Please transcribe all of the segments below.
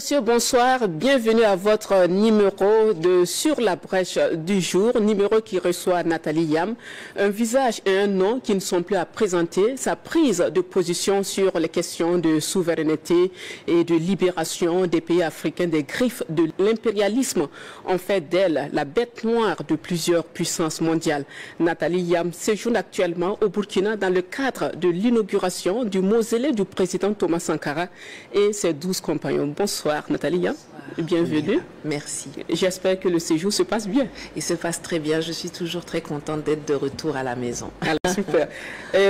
messieurs, bonsoir. Bienvenue à votre numéro de Sur la brèche du jour, numéro qui reçoit Nathalie Yam. Un visage et un nom qui ne sont plus à présenter. Sa prise de position sur les questions de souveraineté et de libération des pays africains des griffes de l'impérialisme ont fait d'elle la bête noire de plusieurs puissances mondiales. Nathalie Yam séjourne actuellement au Burkina dans le cadre de l'inauguration du mausolée du président Thomas Sankara et ses 12 compagnons. Bonsoir Nathalie Yam, bienvenue. Merci. J'espère que le séjour se passe bien. Il se passe très bien, je suis toujours très contente d'être de retour à la maison. Alors, super.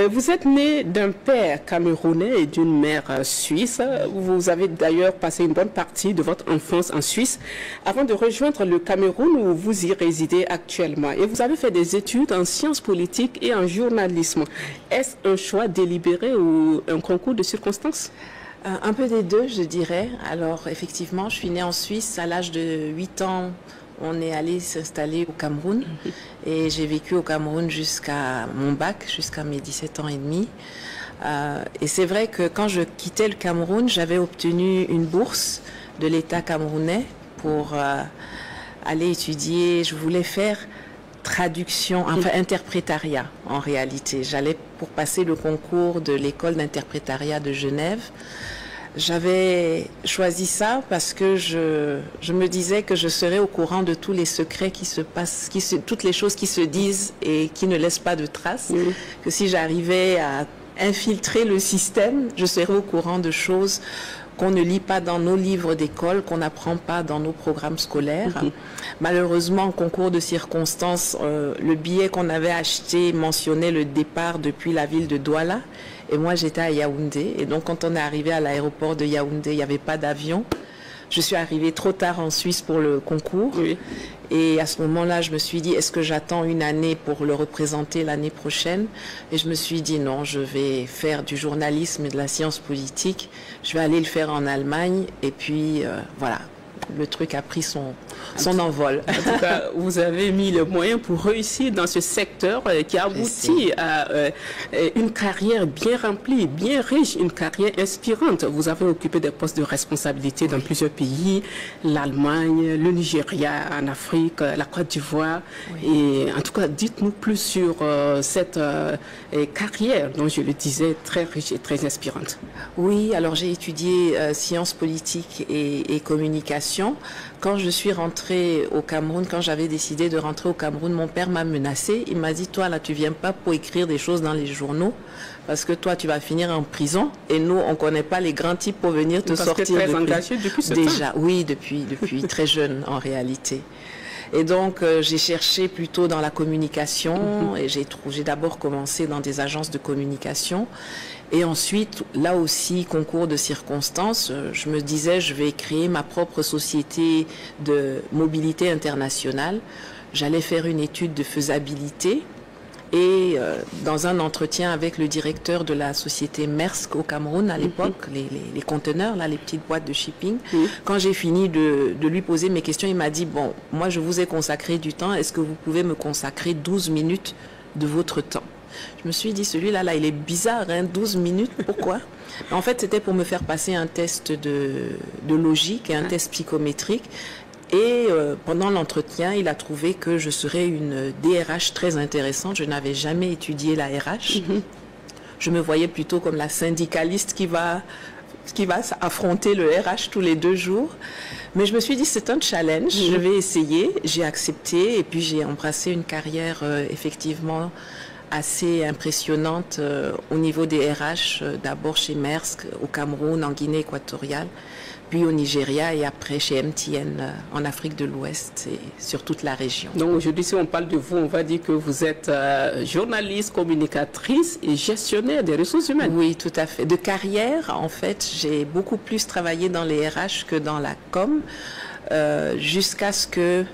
Vous êtes né d'un père camerounais et d'une mère suisse. Vous avez d'ailleurs passé une bonne partie de votre enfance en Suisse avant de rejoindre le Cameroun où vous y résidez actuellement. Et vous avez fait des études en sciences politiques et en journalisme. Est-ce un choix délibéré ou un concours de circonstances? Un peu des deux, je dirais. Alors, effectivement, je suis née en Suisse. À l'âge de 8 ans, on est allé s'installer au Cameroun. Et j'ai vécu au Cameroun jusqu'à mon bac, jusqu'à mes 17 ans et demi. Et c'est vrai que quand je quittais le Cameroun, j'avais obtenu une bourse de l'État camerounais pour aller étudier. Je voulais faire traduction, enfin interprétariat en réalité. J'allais pour passer le concours de l'école d'interprétariat de Genève. J'avais choisi ça parce que je me disais que je serais au courant de tous les secrets qui se passent, toutes les choses qui se disent et qui ne laissent pas de traces. Que si j'arrivais à infiltrer le système, je serais au courant de choses qu'on ne lit pas dans nos livres d'école, qu'on n'apprend pas dans nos programmes scolaires. Malheureusement, en concours de circonstances, le billet qu'on avait acheté mentionnait le départ depuis la ville de Douala. Et moi, j'étais à Yaoundé. Et donc, quand on est arrivé à l'aéroport de Yaoundé, il n'y avait pas d'avion. Je suis arrivée trop tard en Suisse pour le concours. Oui. Et à ce moment-là, je me suis dit, est-ce que j'attends une année pour le représenter l'année prochaine? Et je me suis dit, non, je vais faire du journalisme et de la science politique. Je vais aller le faire en Allemagne. Et puis, voilà, le truc a pris son envol. En tout cas, vous avez mis le moyen pour réussir dans ce secteur qui aboutit à une carrière bien remplie, bien riche, une carrière inspirante. Vous avez occupé des postes de responsabilité dans plusieurs pays, l'Allemagne, le Nigeria en Afrique, la Côte d'Ivoire. Et en tout cas, dites-nous plus sur cette carrière dont je le disais, très riche et très inspirante. Oui, alors j'ai étudié sciences politiques et communication. Quand je suis rentrée au Cameroun, quand j'avais décidé de rentrer au Cameroun, mon père m'a menacée. Il m'a dit, toi là, tu viens pas pour écrire des choses dans les journaux, parce que toi, tu vas finir en prison. Et nous, on connaît pas les grands types pour venir te sortir. Très engagé depuis ce temps. Oui, depuis très jeune en réalité. Et donc, j'ai cherché plutôt dans la communication et j'ai d'abord commencé dans des agences de communication. Et ensuite, là aussi, concours de circonstances, je me disais, je vais créer ma propre société de mobilité internationale. J'allais faire une étude de faisabilité. Et dans un entretien avec le directeur de la société Maersk au Cameroun à l'époque, les conteneurs, là, les petites boîtes de shipping, quand j'ai fini de lui poser mes questions, il m'a dit, bon, moi je vous ai consacré du temps, est-ce que vous pouvez me consacrer 12 minutes de votre temps? Je me suis dit, celui-là, il est bizarre, hein, 12 minutes, pourquoi? En fait, c'était pour me faire passer un test de logique et un test psychométrique. Et pendant l'entretien, il a trouvé que je serais une DRH très intéressante. Je n'avais jamais étudié la RH. Je me voyais plutôt comme la syndicaliste qui va affronter le RH tous les 2 jours. Mais je me suis dit, c'est un challenge, je vais essayer. J'ai accepté et puis j'ai embrassé une carrière effectivement assez impressionnante au niveau des RH, d'abord chez Maersk, au Cameroun, en Guinée équatoriale, puis au Nigeria et après chez MTN en Afrique de l'Ouest et sur toute la région. Donc aujourd'hui, si on parle de vous, on va dire que vous êtes journaliste, communicatrice et gestionnaire des ressources humaines. Oui, tout à fait. De carrière, en fait, j'ai beaucoup plus travaillé dans les RH que dans la com, jusqu'à ce que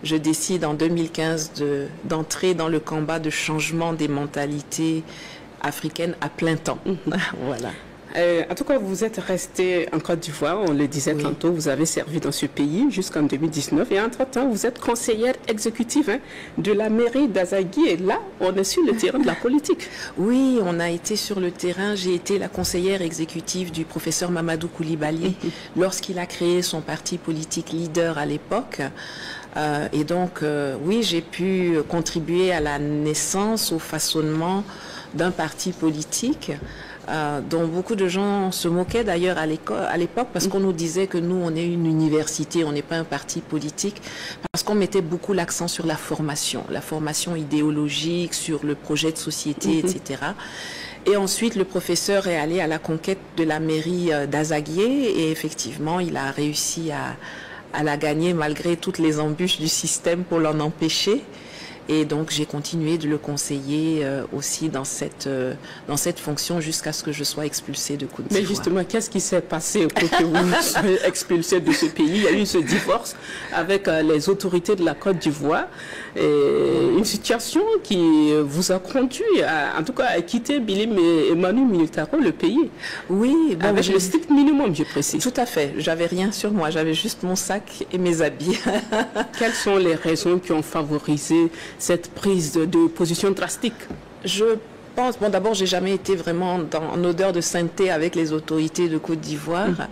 je décide en 2015 d'entrer dans le combat de changement des mentalités africaines à plein temps. Voilà. En tout cas, vous êtes resté en Côte d'Ivoire, on le disait tantôt, vous avez servi dans ce pays jusqu'en 2019 et entre-temps, vous êtes conseillère exécutive de la mairie d'Azagui et là, on est sur le terrain de la politique. Oui, on a été sur le terrain. J'ai été la conseillère exécutive du professeur Mamadou Koulibaly lorsqu'il a créé son parti politique Leader à l'époque. Et donc, oui, j'ai pu contribuer à la naissance, au façonnement d'un parti politique dont beaucoup de gens se moquaient d'ailleurs à l'époque parce qu'on nous disait que nous, on est une université, on n'est pas un parti politique, parce qu'on mettait beaucoup l'accent sur la formation idéologique, sur le projet de société, etc. Et ensuite, le professeur est allé à la conquête de la mairie d'Azaguié et effectivement, il a réussi à la gagner malgré toutes les embûches du système pour l'en empêcher. Et donc, j'ai continué de le conseiller aussi dans cette fonction jusqu'à ce que je sois expulsée de Côte d'Ivoire. Mais justement, qu'est-ce qui s'est passé pour que vous soyez expulsée de ce pays? Il y a eu ce divorce avec les autorités de la Côte d'Ivoire. Une situation qui vous a conduit, en tout cas, à quitter Bilim et Manu Militaro, le pays. Oui. Bon, avec le strict minimum, je précise. Tout à fait. J'avais rien sur moi. J'avais juste mon sac et mes habits. Quelles sont les raisons qui ont favorisé cette prise de position drastique? Je pense, bon, d'abord, j'ai jamais été vraiment en odeur de sainteté avec les autorités de Côte d'Ivoire,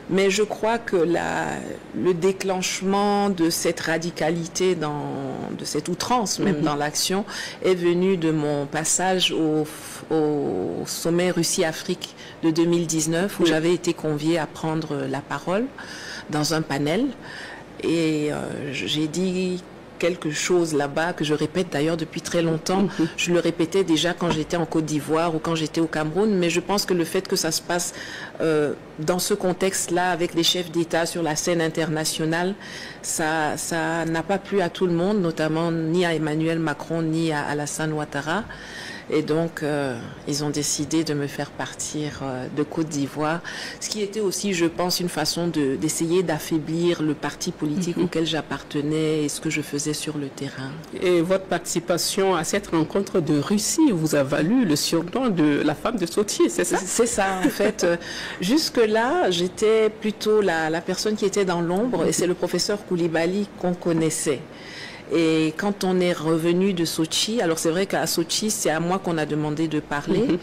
mais je crois que le déclenchement de cette radicalité, de cette outrance même dans l'action, est venu de mon passage au sommet Russie-Afrique de 2019, où j'avais été conviée à prendre la parole dans un panel, et j'ai dit quelque chose là-bas que je répète d'ailleurs depuis très longtemps. Je le répétais déjà quand j'étais en Côte d'Ivoire ou quand j'étais au Cameroun, mais je pense que le fait que ça se passe dans ce contexte-là avec les chefs d'État sur la scène internationale, ça n'a pas plu à tout le monde, notamment ni à Emmanuel Macron ni à Alassane Ouattara. Et donc, ils ont décidé de me faire partir de Côte d'Ivoire, ce qui était aussi, je pense, une façon d'essayer d'affaiblir le parti politique auquel j'appartenais et ce que je faisais sur le terrain. Et votre participation à cette rencontre de Russie vous a valu le surnom de la femme de Sochi, c'est ça? C'est ça, en fait. Jusque-là, j'étais plutôt la personne qui était dans l'ombre et c'est le professeur Koulibaly qu'on connaissait. Et quand on est revenu de Sochi, alors c'est vrai qu'à Sochi, c'est à moi qu'on a demandé de parler.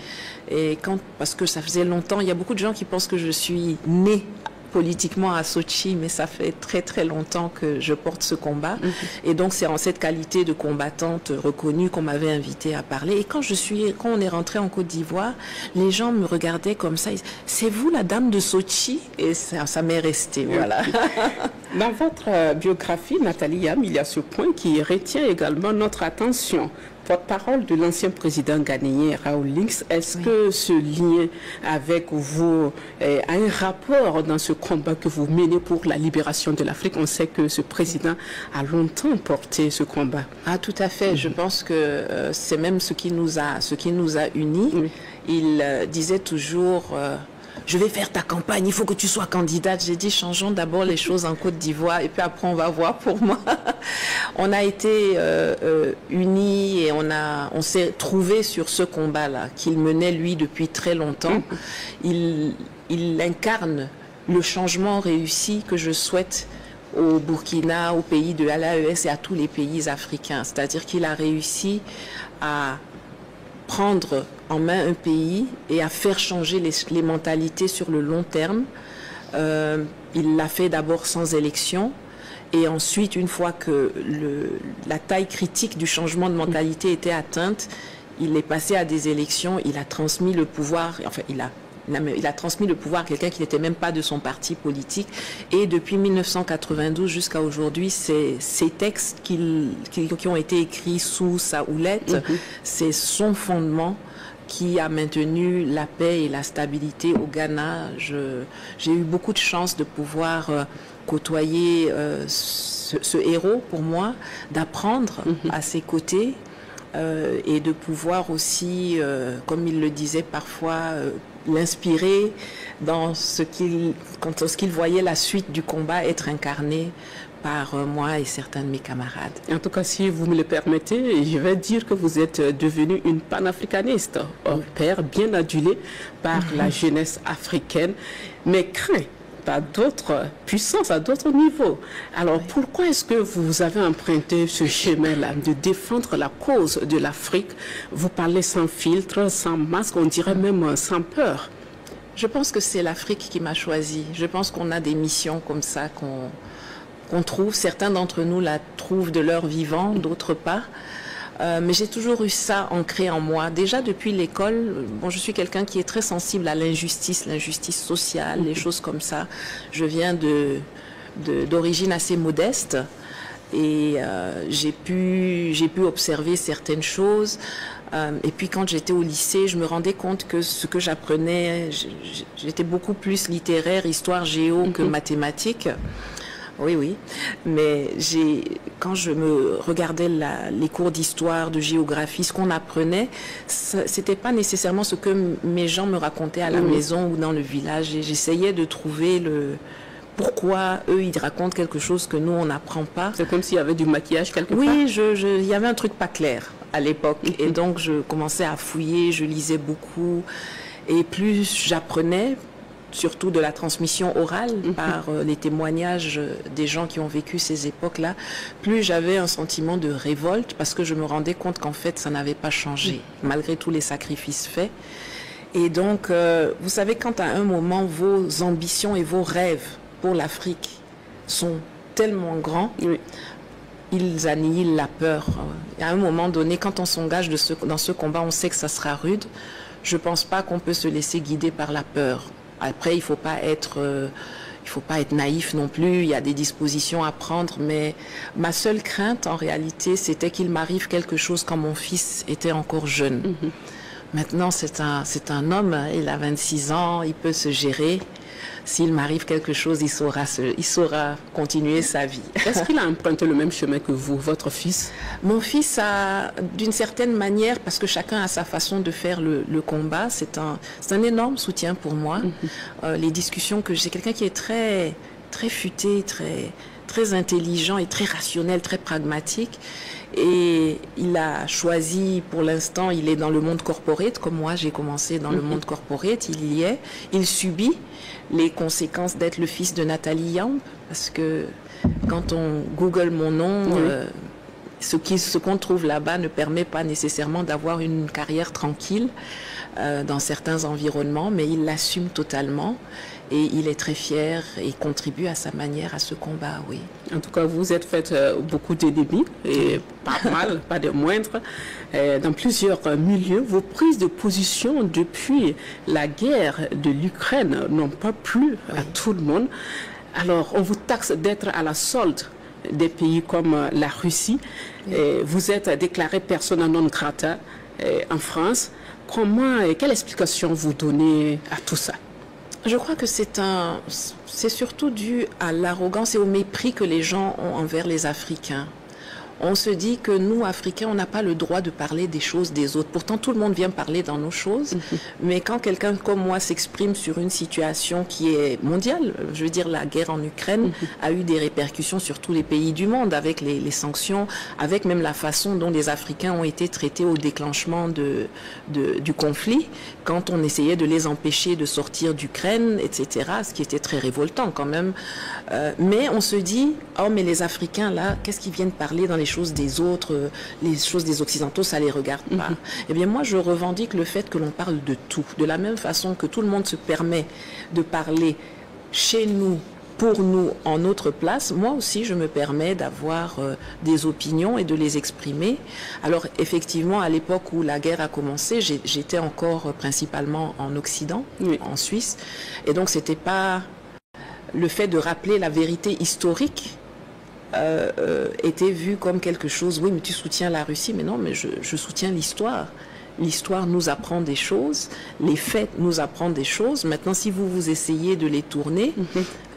Et parce que ça faisait longtemps, il y a beaucoup de gens qui pensent que je suis née politiquement à Sochi, mais ça fait très très longtemps que je porte ce combat. Et donc c'est en cette qualité de combattante reconnue qu'on m'avait invitée à parler. Et quand on est rentré en Côte d'Ivoire, les gens me regardaient comme ça. C'est vous la dame de Sochi? Et ça m'est resté, voilà. Dans votre biographie, Nathalie Yam, il y a ce point qui retient également notre attention. Porte-parole de l'ancien président ghanéen Raoul Lynx, est-ce que ce lien avec vous a un rapport dans ce combat que vous menez pour la libération de l'Afrique? On sait que ce président a longtemps porté ce combat. Ah, tout à fait. Je pense que c'est même ce qui nous a unis. Il disait toujours... je vais faire ta campagne, il faut que tu sois candidate. J'ai dit, changeons d'abord les choses en Côte d'Ivoire et puis après on va voir pour moi. On a été unis et on s'est trouvés sur ce combat-là qu'il menait lui depuis très longtemps. Il incarne le changement réussi que je souhaite au Burkina, au pays de l'AES et à tous les pays africains. C'est-à-dire qu'il a réussi à prendre en main un pays et à faire changer les mentalités sur le long terme. Il l'a fait d'abord sans élection et ensuite, une fois que la taille critique du changement de mentalité était atteinte, il est passé à des élections, il a transmis le pouvoir, enfin il a transmis le pouvoir à quelqu'un qui n'était même pas de son parti politique. Et depuis 1992 jusqu'à aujourd'hui, ces textes qui ont été écrits sous sa houlette, c'est son fondement qui a maintenu la paix et la stabilité au Ghana. J'ai eu beaucoup de chance de pouvoir côtoyer ce héros pour moi, d'apprendre à ses côtés et de pouvoir aussi, comme il le disait parfois, l'inspirer dans lorsqu'il voyait la suite du combat être incarné par moi et certains de mes camarades. En tout cas, si vous me le permettez, je vais dire que vous êtes devenue une panafricaniste, hors pair, bien adulée par la jeunesse africaine, mais craint à d'autres puissances, à d'autres niveaux. Alors, pourquoi est-ce que vous avez emprunté ce chemin-là de défendre la cause de l'Afrique? Vous parlez sans filtre, sans masque, on dirait même sans peur. Je pense que c'est l'Afrique qui m'a choisi. Je pense qu'on a des missions comme ça qu'on trouve. Certains d'entre nous la trouvent de leur vivant, d'autres pas. Mais j'ai toujours eu ça ancré en moi. Déjà depuis l'école, bon, je suis quelqu'un qui est très sensible à l'injustice sociale, les choses comme ça. Je viens d'origine assez modeste et j'ai pu observer certaines choses. Et puis quand j'étais au lycée, je me rendais compte que ce que j'apprenais, j'étais beaucoup plus littéraire, histoire, géo que mathématiques. Oui. Mais quand je me regardais les cours d'histoire, de géographie, ce qu'on apprenait, c'était pas nécessairement ce que mes gens me racontaient à la maison ou dans le village. Et j'essayais de trouver pourquoi eux, ils racontent quelque chose que nous, on n'apprend pas. C'est comme s'il y avait du maquillage quelque part. Oui, il y avait un truc pas clair à l'époque. Et donc, je commençais à fouiller, je lisais beaucoup. Et plus j'apprenais, surtout de la transmission orale par les témoignages des gens qui ont vécu ces époques-là, plus j'avais un sentiment de révolte parce que je me rendais compte qu'en fait, ça n'avait pas changé, malgré tous les sacrifices faits. Et donc, vous savez, quand à un moment, vos ambitions et vos rêves pour l'Afrique sont tellement grands, ils annihilent la peur. À un moment donné, quand on s'engage dans ce combat, on sait que ça sera rude. Je ne pense pas qu'on peut se laisser guider par la peur. Après, il faut pas être naïf non plus. Il y a des dispositions à prendre, mais ma seule crainte, en réalité, c'était qu'il m'arrive quelque chose quand mon fils était encore jeune. Maintenant, c'est un homme. Il a 26 ans. Il peut se gérer. S'il m'arrive quelque chose, il saura continuer sa vie. Est-ce qu'il a emprunté le même chemin que vous, votre fils? Mon fils a, d'une certaine manière, parce que chacun a sa façon de faire le combat, c'est un énorme soutien pour moi. Les discussions que j'ai, quelqu'un qui est très, très futé, très intelligent et très rationnel, très pragmatique. Et il a choisi, pour l'instant, il est dans le monde corporate, comme moi j'ai commencé dans le monde corporate, il y est. Il subit les conséquences d'être le fils de Nathalie Yamb, parce que quand on google mon nom, ce qu'on trouve là-bas ne permet pas nécessairement d'avoir une carrière tranquille dans certains environnements, mais il l'assume totalement. Et il est très fier et contribue à sa manière à ce combat, oui. En tout cas, vous êtes fait beaucoup d'ennemis, et pas mal, pas de moindres, dans plusieurs milieux. Vos prises de position depuis la guerre de l'Ukraine n'ont pas plu à tout le monde. Alors, on vous taxe d'être à la solde des pays comme la Russie. Vous êtes déclaré persona non grata en France. Quelle explication vous donnez à tout ça? Je crois que c'est surtout dû à l'arrogance et au mépris que les gens ont envers les Africains. On se dit que nous, Africains, on n'a pas le droit de parler des choses des autres. Pourtant, tout le monde vient parler dans nos choses. Mais quand quelqu'un comme moi s'exprime sur une situation qui est mondiale, je veux dire, la guerre en Ukraine a eu des répercussions sur tous les pays du monde, avec les sanctions, avec même la façon dont les Africains ont été traités au déclenchement du conflit, quand on essayait de les empêcher de sortir d'Ukraine, etc., ce qui était très révoltant quand même. Mais on se dit, oh, mais les Africains, là, qu'est-ce qu'ils viennent parler dans les choses des autres, les choses des Occidentaux, ça les regarde pas. Eh bien, moi, je revendique le fait que l'on parle de tout. De la même façon que tout le monde se permet de parler chez nous, pour nous, en notre place, moi aussi, je me permets d'avoir des opinions et de les exprimer. Alors, effectivement, à l'époque où la guerre a commencé, j'étais encore principalement en Occident, en Suisse. Et donc, c'était pas le fait de rappeler la vérité historique était vu comme quelque chose, oui, mais tu soutiens la Russie, mais non, mais je soutiens l'histoire. L'histoire nous apprend des choses, les faits nous apprennent des choses. Maintenant, si vous essayez de les tourner,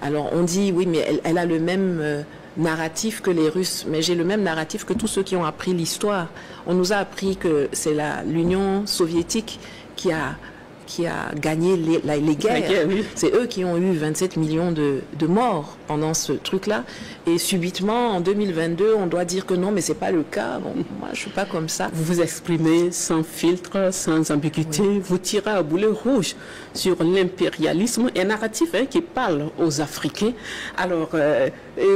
alors on dit, oui, mais elle a le même narratif que les Russes, mais j'ai le même narratif que tous ceux qui ont appris l'histoire. On nous a appris que c'est l'Union soviétique qui a qui a gagné les guerres. Oui. C'est eux qui ont eu 27 millions de morts pendant ce truc-là. Et subitement, en 2022, on doit dire que non, mais c'est pas le cas. Bon, moi, je suis pas comme ça. Vous vous exprimez sans filtre, sans ambiguïté. Oui. Vous tirez à boulet rouge sur l'impérialisme, un narratif qui parle aux Africains. Alors,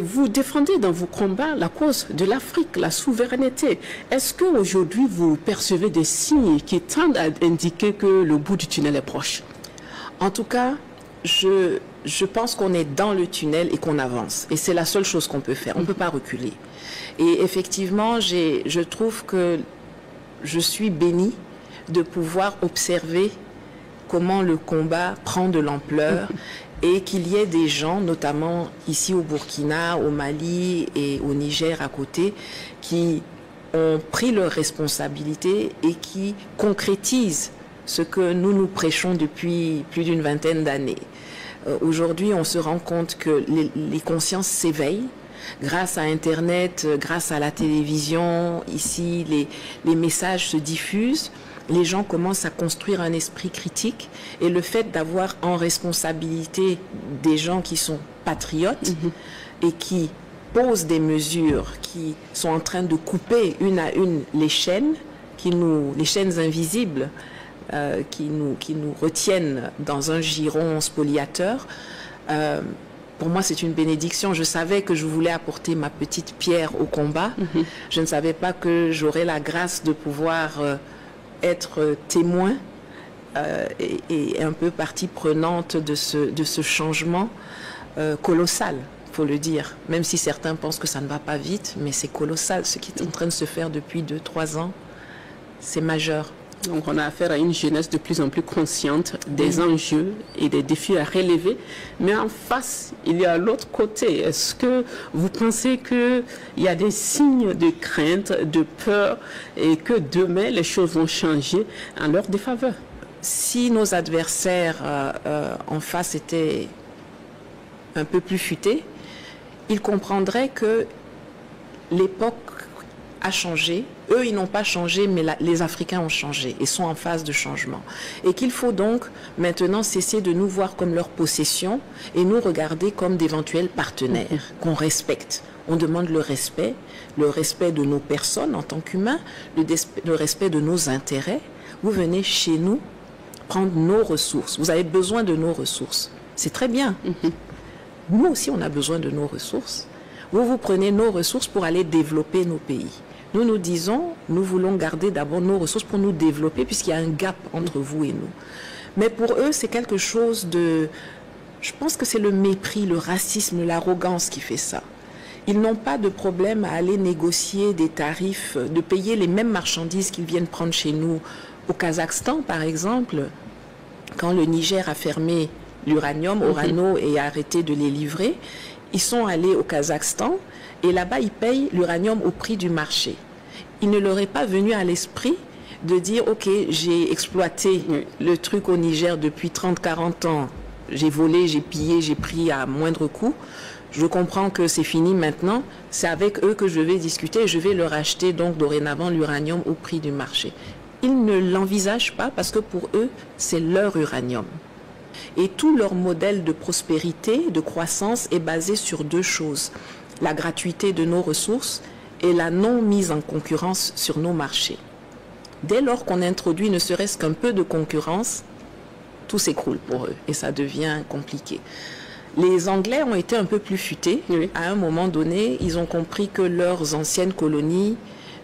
vous défendez dans vos combats la cause de l'Afrique, la souveraineté. Est-ce qu'aujourd'hui, vous percevez des signes qui tendent à indiquer que le bout du tunnel est proche? En tout cas, je pense qu'on est dans le tunnel et qu'on avance. Et c'est la seule chose qu'on peut faire. On ne peut pas reculer. Et effectivement, je trouve que je suis bénie de pouvoir observer comment le combat prend de l'ampleur et qu'il y ait des gens, notamment ici au Burkina, au Mali et au Niger à côté, qui ont pris leurs responsabilités et qui concrétisent ce que nous prêchons depuis plus d'une vingtaine d'années. Aujourd'hui, on se rend compte que les consciences s'éveillent grâce à Internet, grâce à la télévision. Ici, les messages se diffusent. Les gens commencent à construire un esprit critique. Et le fait d'avoir en responsabilité des gens qui sont patriotes et qui posent des mesures, qui sont en train de couper une à une les chaînes, les chaînes invisibles, qui nous retiennent dans un giron spoliateur. Pour moi, c'est une bénédiction. Je savais que je voulais apporter ma petite pierre au combat. Je ne savais pas que j'aurais la grâce de pouvoir être témoin et un peu partie prenante de ce changement colossal, il faut le dire. Même si certains pensent que ça ne va pas vite, mais c'est colossal. Ce qui est en train de se faire depuis 2-3 ans, c'est majeur. Donc on a affaire à une jeunesse de plus en plus consciente des enjeux et des défis à relever. Mais en face, il y a l'autre côté. Est-ce que vous pensez qu'il y a des signes de crainte, de peur et que demain les choses vont changer en leur défaveur? Si nos adversaires en face étaient un peu plus futés, ils comprendraient que l'époque a changé. Eux, ils n'ont pas changé, mais les Africains ont changé et sont en phase de changement. Et qu'il faut donc maintenant cesser de nous voir comme leur possession et nous regarder comme d'éventuels partenaires qu'on respecte. On demande le respect de nos personnes en tant qu'humains, le respect de nos intérêts. Vous venez chez nous prendre nos ressources. Vous avez besoin de nos ressources. C'est très bien. Nous aussi, on a besoin de nos ressources. Vous prenez nos ressources pour aller développer nos pays. Nous nous disons, nous voulons garder d'abord nos ressources pour nous développer puisqu'il y a un gap entre vous et nous. Mais pour eux, c'est quelque chose de... Je pense que c'est le mépris, le racisme, l'arrogance qui fait ça. Ils n'ont pas de problème à aller négocier des tarifs, de payer les mêmes marchandises qu'ils viennent prendre chez nous. Au Kazakhstan, par exemple, quand le Niger a fermé l'uranium, Orano, et a arrêté de les livrer, ils sont allés au Kazakhstan et là-bas, ils payent l'uranium au prix du marché. Il ne leur est pas venu à l'esprit de dire, OK, j'ai exploité le truc au Niger depuis 30-40 ans. J'ai volé, j'ai pillé, j'ai pris à moindre coût. Je comprends que c'est fini maintenant. C'est avec eux que je vais discuter et je vais leur acheter donc dorénavant l'uranium au prix du marché. Ils ne l'envisagent pas parce que pour eux, c'est leur uranium. Et tout leur modèle de prospérité, de croissance est basé sur deux choses. La gratuité de nos ressources et la non-mise en concurrence sur nos marchés. Dès lors qu'on introduit ne serait-ce qu'un peu de concurrence, tout s'écroule pour eux et ça devient compliqué. Les Anglais ont été un peu plus futés. À un moment donné, ils ont compris que leurs anciennes colonies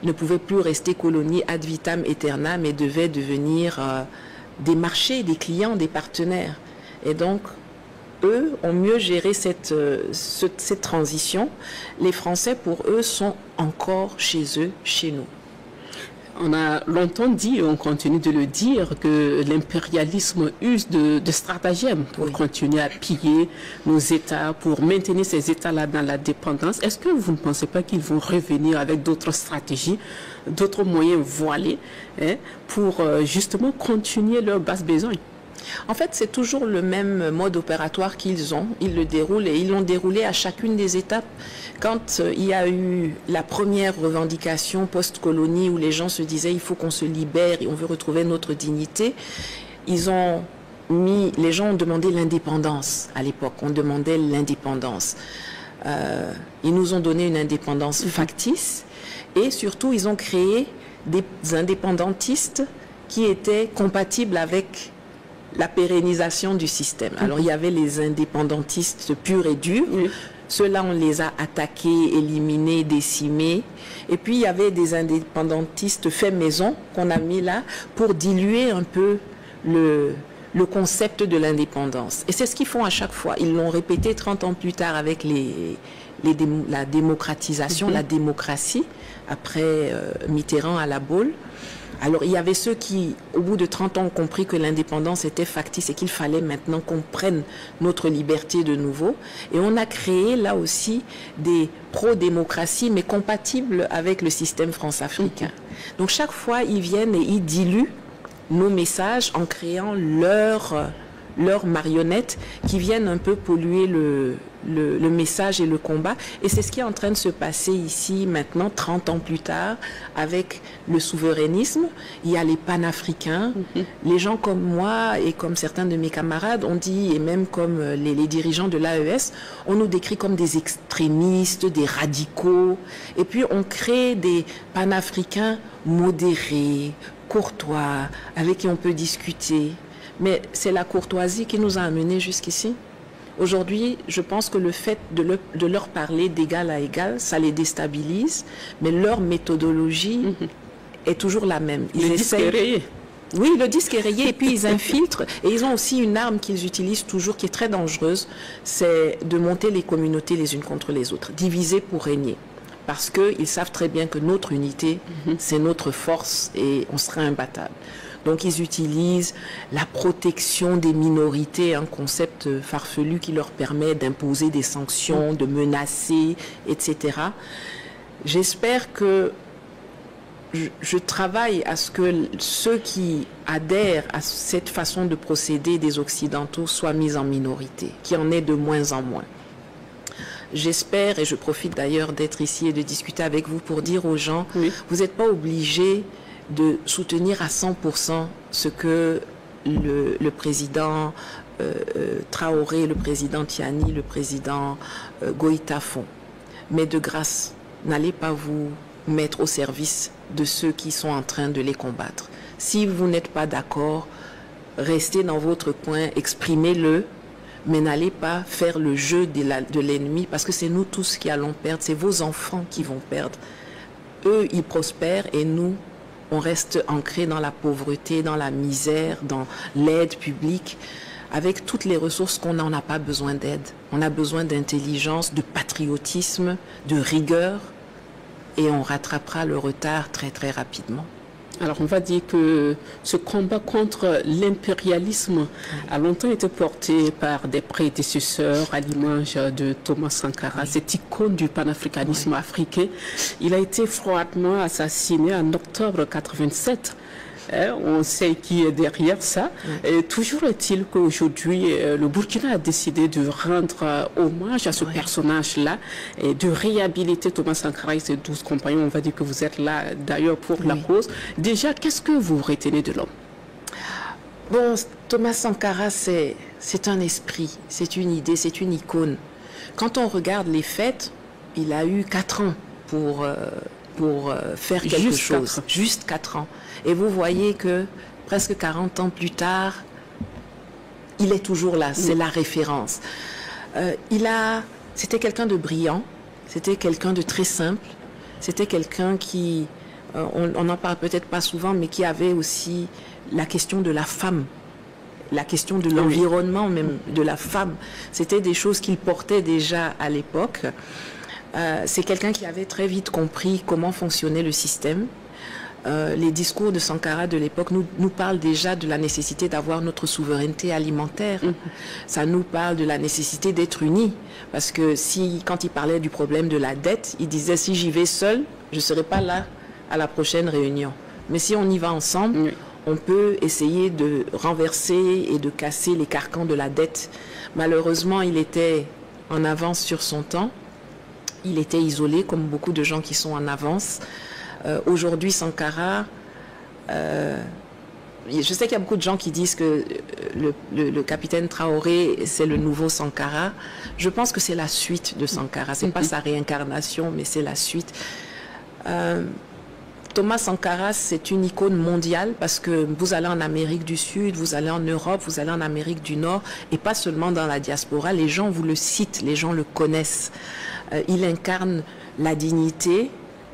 ne pouvaient plus rester colonies ad vitam aeternam mais devaient devenir des marchés, des clients, des partenaires. Et donc, eux ont mieux géré cette transition. Les Français, pour eux, sont encore chez eux, chez nous. On a longtemps dit, et on continue de le dire, que l'impérialisme use de stratagèmes pour continuer à piller nos États, pour maintenir ces États-là dans la dépendance. Est-ce que vous ne pensez pas qu'ils vont revenir avec d'autres stratégies, d'autres moyens voilés, pour justement continuer leur basse besogne? En fait, c'est toujours le même mode opératoire qu'ils ont. Ils le déroulent et ils l'ont déroulé à chacune des étapes. Quand il y a eu la première revendication post-colonie où les gens se disaient il faut qu'on se libère et on veut retrouver notre dignité, les gens ont demandé l'indépendance à l'époque. On demandait l'indépendance. Ils nous ont donné une indépendance factice et surtout, ils ont créé des indépendantistes qui étaient compatibles avec la pérennisation du système. Alors, il y avait les indépendantistes purs et durs. Ceux-là, on les a attaqués, éliminés, décimés. Et puis, il y avait des indépendantistes faits maison qu'on a mis là pour diluer un peu le concept de l'indépendance. Et c'est ce qu'ils font à chaque fois. Ils l'ont répété 30 ans plus tard avec la démocratisation, la démocratie, après Mitterrand à la Baule. Alors, il y avait ceux qui, au bout de 30 ans, ont compris que l'indépendance était factice et qu'il fallait maintenant qu'on prenne notre liberté de nouveau. Et on a créé, là aussi, des pro-démocratie, mais compatibles avec le système france-africain. Donc, chaque fois, ils viennent et ils diluent nos messages en créant leurs marionnettes qui viennent un peu polluer le message et le combat. Et c'est ce qui est en train de se passer ici maintenant, 30 ans plus tard, avec le souverainisme. Il y a les panafricains. Les gens comme moi et comme certains de mes camarades ont dit, et même comme les dirigeants de l'AES, on nous décrit comme des extrémistes, des radicaux. Et puis on crée des panafricains modérés, courtois, avec qui on peut discuter. Mais c'est la courtoisie qui nous a amenés jusqu'ici. Aujourd'hui, je pense que le fait de leur parler d'égal à égal, ça les déstabilise, mais leur méthodologie est toujours la même. Le disque est rayé. Oui, le disque est rayé et puis ils infiltrent. Et ils ont aussi une arme qu'ils utilisent toujours qui est très dangereuse, c'est de monter les communautés les unes contre les autres, diviser pour régner. Parce qu'ils savent très bien que notre unité, c'est notre force et on sera imbattable. Donc ils utilisent la protection des minorités, un concept farfelu qui leur permet d'imposer des sanctions, de menacer, etc. J'espère que je travaille à ce que ceux qui adhèrent à cette façon de procéder des Occidentaux soient mis en minorité, qu'il y en ait de moins en moins. J'espère, et je profite d'ailleurs d'être ici et de discuter avec vous pour dire aux gens, vous n'êtes pas obligés de soutenir à 100% ce que le président Traoré, le président Tiani, le président Goïta font. Mais de grâce, n'allez pas vous mettre au service de ceux qui sont en train de les combattre. Si vous n'êtes pas d'accord, restez dans votre coin, exprimez-le, mais n'allez pas faire le jeu de l'ennemi, parce que c'est nous tous qui allons perdre, c'est vos enfants qui vont perdre. Eux, ils prospèrent et nous, on reste ancrés dans la pauvreté, dans la misère, dans l'aide publique. Avec toutes les ressources qu'on a, on n'a pas besoin d'aide. On a besoin d'intelligence, de patriotisme, de rigueur, et on rattrapera le retard très très rapidement. Alors on va dire que ce combat contre l'impérialisme a longtemps été porté par des prédécesseurs à l'image de Thomas Sankara, cette icône du panafricanisme africain. Il a été froidement assassiné en octobre 1987. On sait qui est derrière ça. Et toujours est-il qu'aujourd'hui, le Burkina a décidé de rendre hommage à ce personnage-là et de réhabiliter Thomas Sankara et ses 12 compagnons. On va dire que vous êtes là d'ailleurs pour la cause. Déjà, qu'est-ce que vous retenez de l'homme? Bon, Thomas Sankara, c'est un esprit, c'est une idée, c'est une icône. Quand on regarde les fêtes, il a eu 4 ans pour faire quelque chose. Juste 4 ans. Et vous voyez que presque 40 ans plus tard, il est toujours là, c'est la référence. C'était quelqu'un de brillant, c'était quelqu'un de très simple, c'était quelqu'un qui, on n'en parle peut-être pas souvent, mais qui avait aussi la question de la femme, la question de l'environnement même, de la femme. C'était des choses qu'il portait déjà à l'époque. C'est quelqu'un qui avait très vite compris comment fonctionnait le système. Les discours de Sankara de l'époque nous parlent déjà de la nécessité d'avoir notre souveraineté alimentaire. Ça nous parle de la nécessité d'être unis. Parce que quand il parlait du problème de la dette, il disait si j'y vais seul, je ne serai pas là à la prochaine réunion. Mais si on y va ensemble, on peut essayer de renverser et de casser les carcans de la dette. Malheureusement, il était en avance sur son temps. Il était isolé, comme beaucoup de gens qui sont en avance. Aujourd'hui, Sankara je sais qu'il y a beaucoup de gens qui disent que le capitaine Traoré, c'est le nouveau Sankara. Je pense que c'est la suite de Sankara. C'est pas sa réincarnation, mais c'est la suite. Thomas Sankara, c'est une icône mondiale parce que vous allez en Amérique du Sud, vous allez en Europe, vous allez en Amérique du Nord, et pas seulement dans la diaspora. Les gens vous le citent, les gens le connaissent. Il incarne la dignité,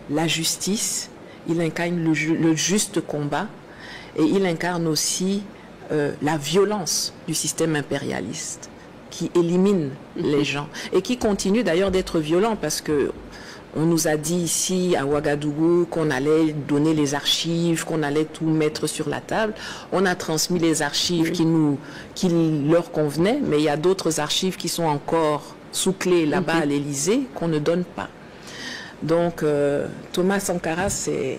la justice, il incarne le juste combat, et il incarne aussi la violence du système impérialiste qui élimine les gens et qui continue d'ailleurs d'être violent parce que on nous a dit ici à Ouagadougou qu'on allait donner les archives, qu'on allait tout mettre sur la table. On a transmis les archives qui leur convenaient, mais il y a d'autres archives qui sont encore sous clé là-bas à l'Élysée qu'on ne donne pas. Donc Thomas Sankara, c'est...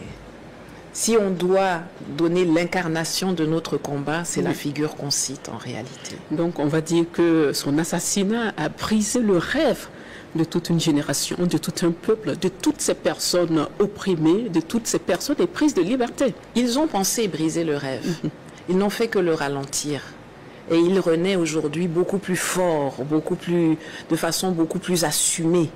Si on doit donner l'incarnation de notre combat, c'est la figure qu'on cite en réalité. Donc on va dire que son assassinat a brisé le rêve de toute une génération, de tout un peuple, de toutes ces personnes opprimées, de toutes ces personnes prises de liberté. Ils ont pensé briser le rêve. Ils n'ont fait que le ralentir. Et il renaît aujourd'hui beaucoup plus fort, de façon beaucoup plus assumée.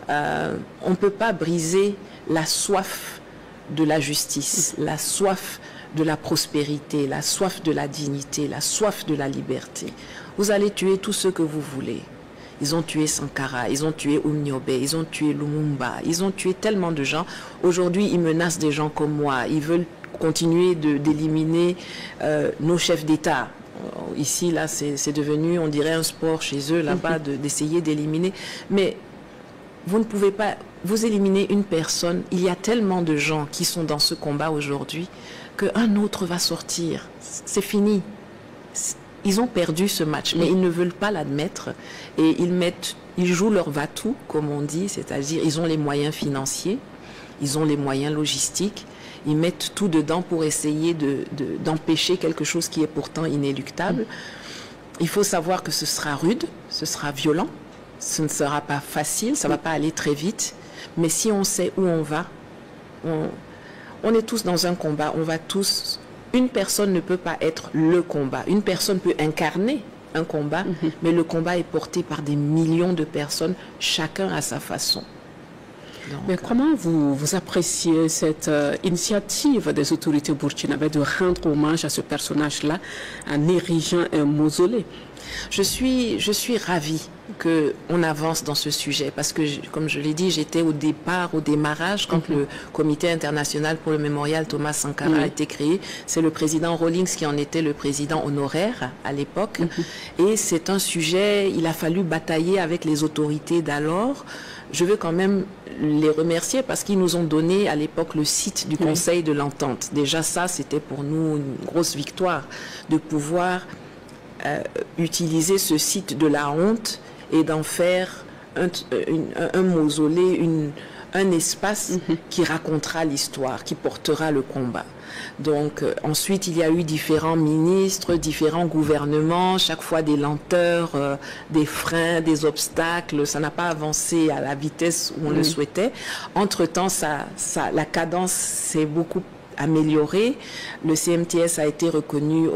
On ne peut pas briser la soif de la justice, la soif de la prospérité, la soif de la dignité, la soif de la liberté. Vous allez tuer tous ceux que vous voulez. Ils ont tué Sankara, ils ont tué Oumniobe, ils ont tué Lumumba, ils ont tué tellement de gens. Aujourd'hui, ils menacent des gens comme moi. Ils veulent continuer d'éliminer nos chefs d'État. Ici, là, c'est devenu, on dirait, un sport chez eux, là-bas, d'essayer d'éliminer. Mais vous ne pouvez pas, vous éliminer une personne. Il y a tellement de gens qui sont dans ce combat aujourd'hui qu'un autre va sortir. C'est fini. Ils ont perdu ce match, mais ils ne veulent pas l'admettre et ils jouent leur va-tout, comme on dit, c'est-à-dire ils ont les moyens financiers, ils ont les moyens logistiques, ils mettent tout dedans pour essayer d'empêcher quelque chose qui est pourtant inéluctable. Il faut savoir que ce sera rude, ce sera violent, ce ne sera pas facile, ça ne va pas aller très vite, mais si on sait où on va, on est tous dans un combat, on va tous... Une personne ne peut pas être le combat. Une personne peut incarner un combat, mais le combat est porté par des millions de personnes, chacun à sa façon. Donc, mais comment vous appréciez cette initiative des autorités burkinabées de rendre hommage à ce personnage-là en érigeant un mausolée? Je suis ravie qu'on avance dans ce sujet parce que, comme je l'ai dit, j'étais au démarrage, quand le Comité international pour le mémorial Thomas Sankara a été créé. C'est le président Rawlings qui en était le président honoraire à l'époque. Et c'est un sujet, il a fallu batailler avec les autorités d'alors. Je veux quand même les remercier parce qu'ils nous ont donné à l'époque le site du Conseil de l'Entente. Déjà ça, c'était pour nous une grosse victoire de pouvoir utiliser ce site de la honte et d'en faire un mausolée, un espace qui racontera l'histoire, qui portera le combat. Donc ensuite il y a eu différents ministres, différents gouvernements, chaque fois des lenteurs, des freins, des obstacles, ça n'a pas avancé à la vitesse où on le souhaitait. Entre-temps, la cadence s'est beaucoup amélioré. Le CMTS a été reconnu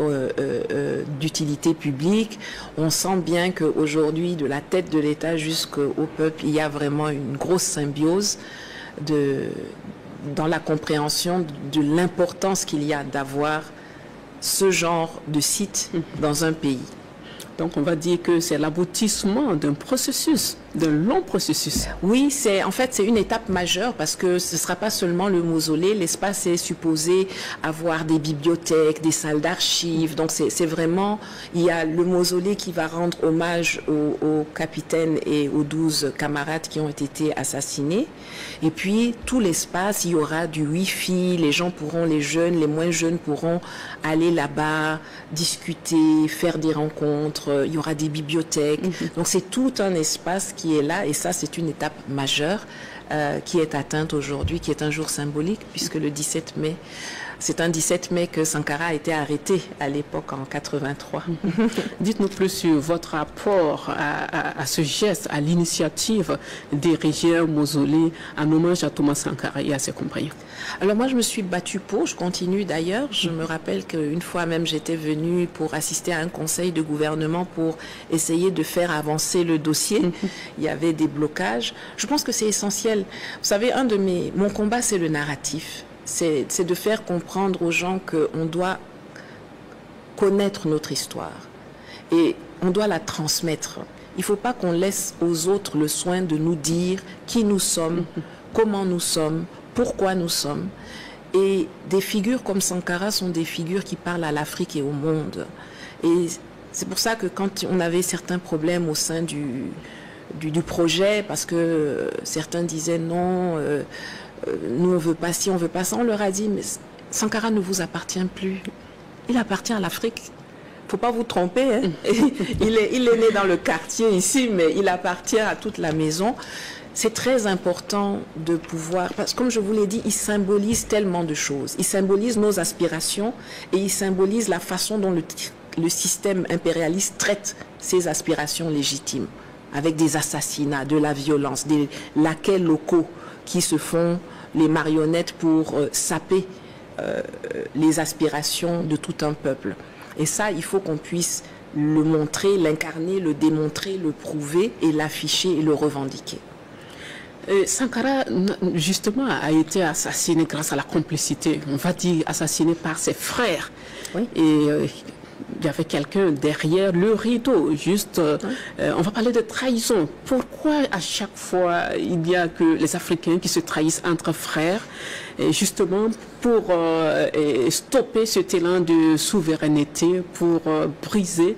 d'utilité publique. On sent bien qu'aujourd'hui, de la tête de l'État jusqu'au peuple, il y a vraiment une grosse symbiose dans la compréhension de l'importance qu'il y a d'avoir ce genre de site dans un pays. Donc on va dire que c'est l'aboutissement d'un processus, d'un long processus. Oui, en fait c'est une étape majeure parce que ce ne sera pas seulement le mausolée, l'espace est supposé avoir des bibliothèques, des salles d'archives, donc c'est vraiment, il y a le mausolée qui va rendre hommage au capitaine et aux 12 camarades qui ont été assassinés, et puis tout l'espace, il y aura du wifi, les gens pourront, les jeunes, les moins jeunes pourront aller là-bas, discuter, faire des rencontres, il y aura des bibliothèques. Donc c'est tout un espace qui est là et ça c'est une étape majeure. qui est atteinte aujourd'hui, qui est un jour symbolique, puisque le 17 mai, c'est un 17 mai que Sankara a été arrêté à l'époque en 83. Dites-nous plus sur votre rapport à ce geste, à l'initiative d'ériger un mausolée en hommage à Thomas Sankara et à ses compagnons. Alors moi, je me suis battue pour, je continue d'ailleurs. Je me rappelle qu'une fois même, j'étais venue pour assister à un conseil de gouvernement pour essayer de faire avancer le dossier. Il y avait des blocages. Je pense que c'est essentiel. Vous savez, mon combat, c'est le narratif. C'est de faire comprendre aux gens qu'on doit connaître notre histoire et on doit la transmettre. Il ne faut pas qu'on laisse aux autres le soin de nous dire qui nous sommes, comment nous sommes, pourquoi nous sommes. Et des figures comme Sankara sont des figures qui parlent à l'Afrique et au monde. Et c'est pour ça que quand on avait certains problèmes au sein du projet, parce que certains disaient non, nous on veut pas ci, on veut pas ça, on leur a dit mais Sankara ne vous appartient plus, il appartient à l'Afrique. Faut pas vous tromper, hein. il est né dans le quartier ici, mais il appartient à toute la maison. C'est très important de pouvoir, parce que comme je vous l'ai dit, il symbolise tellement de choses. Il symbolise nos aspirations et il symbolise la façon dont le système impérialiste traite ses aspirations légitimes, avec des assassinats, de la violence, des laquais locaux qui se font les marionnettes pour saper les aspirations de tout un peuple. Et ça, il faut qu'on puisse le montrer, l'incarner, le démontrer, le prouver et l'afficher et le revendiquer. Sankara, justement, a été assassiné grâce à la complicité, on va dire assassiné par ses frères. Oui. Et il y avait quelqu'un derrière le rideau, juste, on va parler de trahison. Pourquoi à chaque fois il n'y a que les Africains qui se trahissent entre frères, et justement pour stopper cet élan de souveraineté, pour briser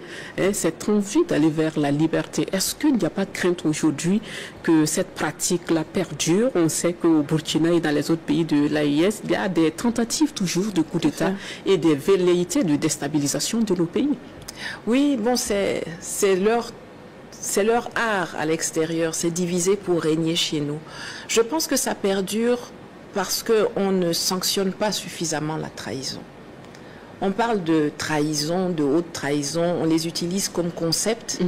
cette envie d'aller vers la liberté? Est-ce qu'il n'y a pas de crainte aujourd'hui que cette pratique-là perdure? On sait qu'au Burkina et dans les autres pays de l'AES, il y a des tentatives toujours de coup d'État et des velléités de déstabilisation de nos pays. Oui, bon, c'est leur art à l'extérieur, c'est diviser pour régner chez nous. Je pense que ça perdure parce qu'on ne sanctionne pas suffisamment la trahison. On parle de trahison, de haute trahison, on les utilise comme concept,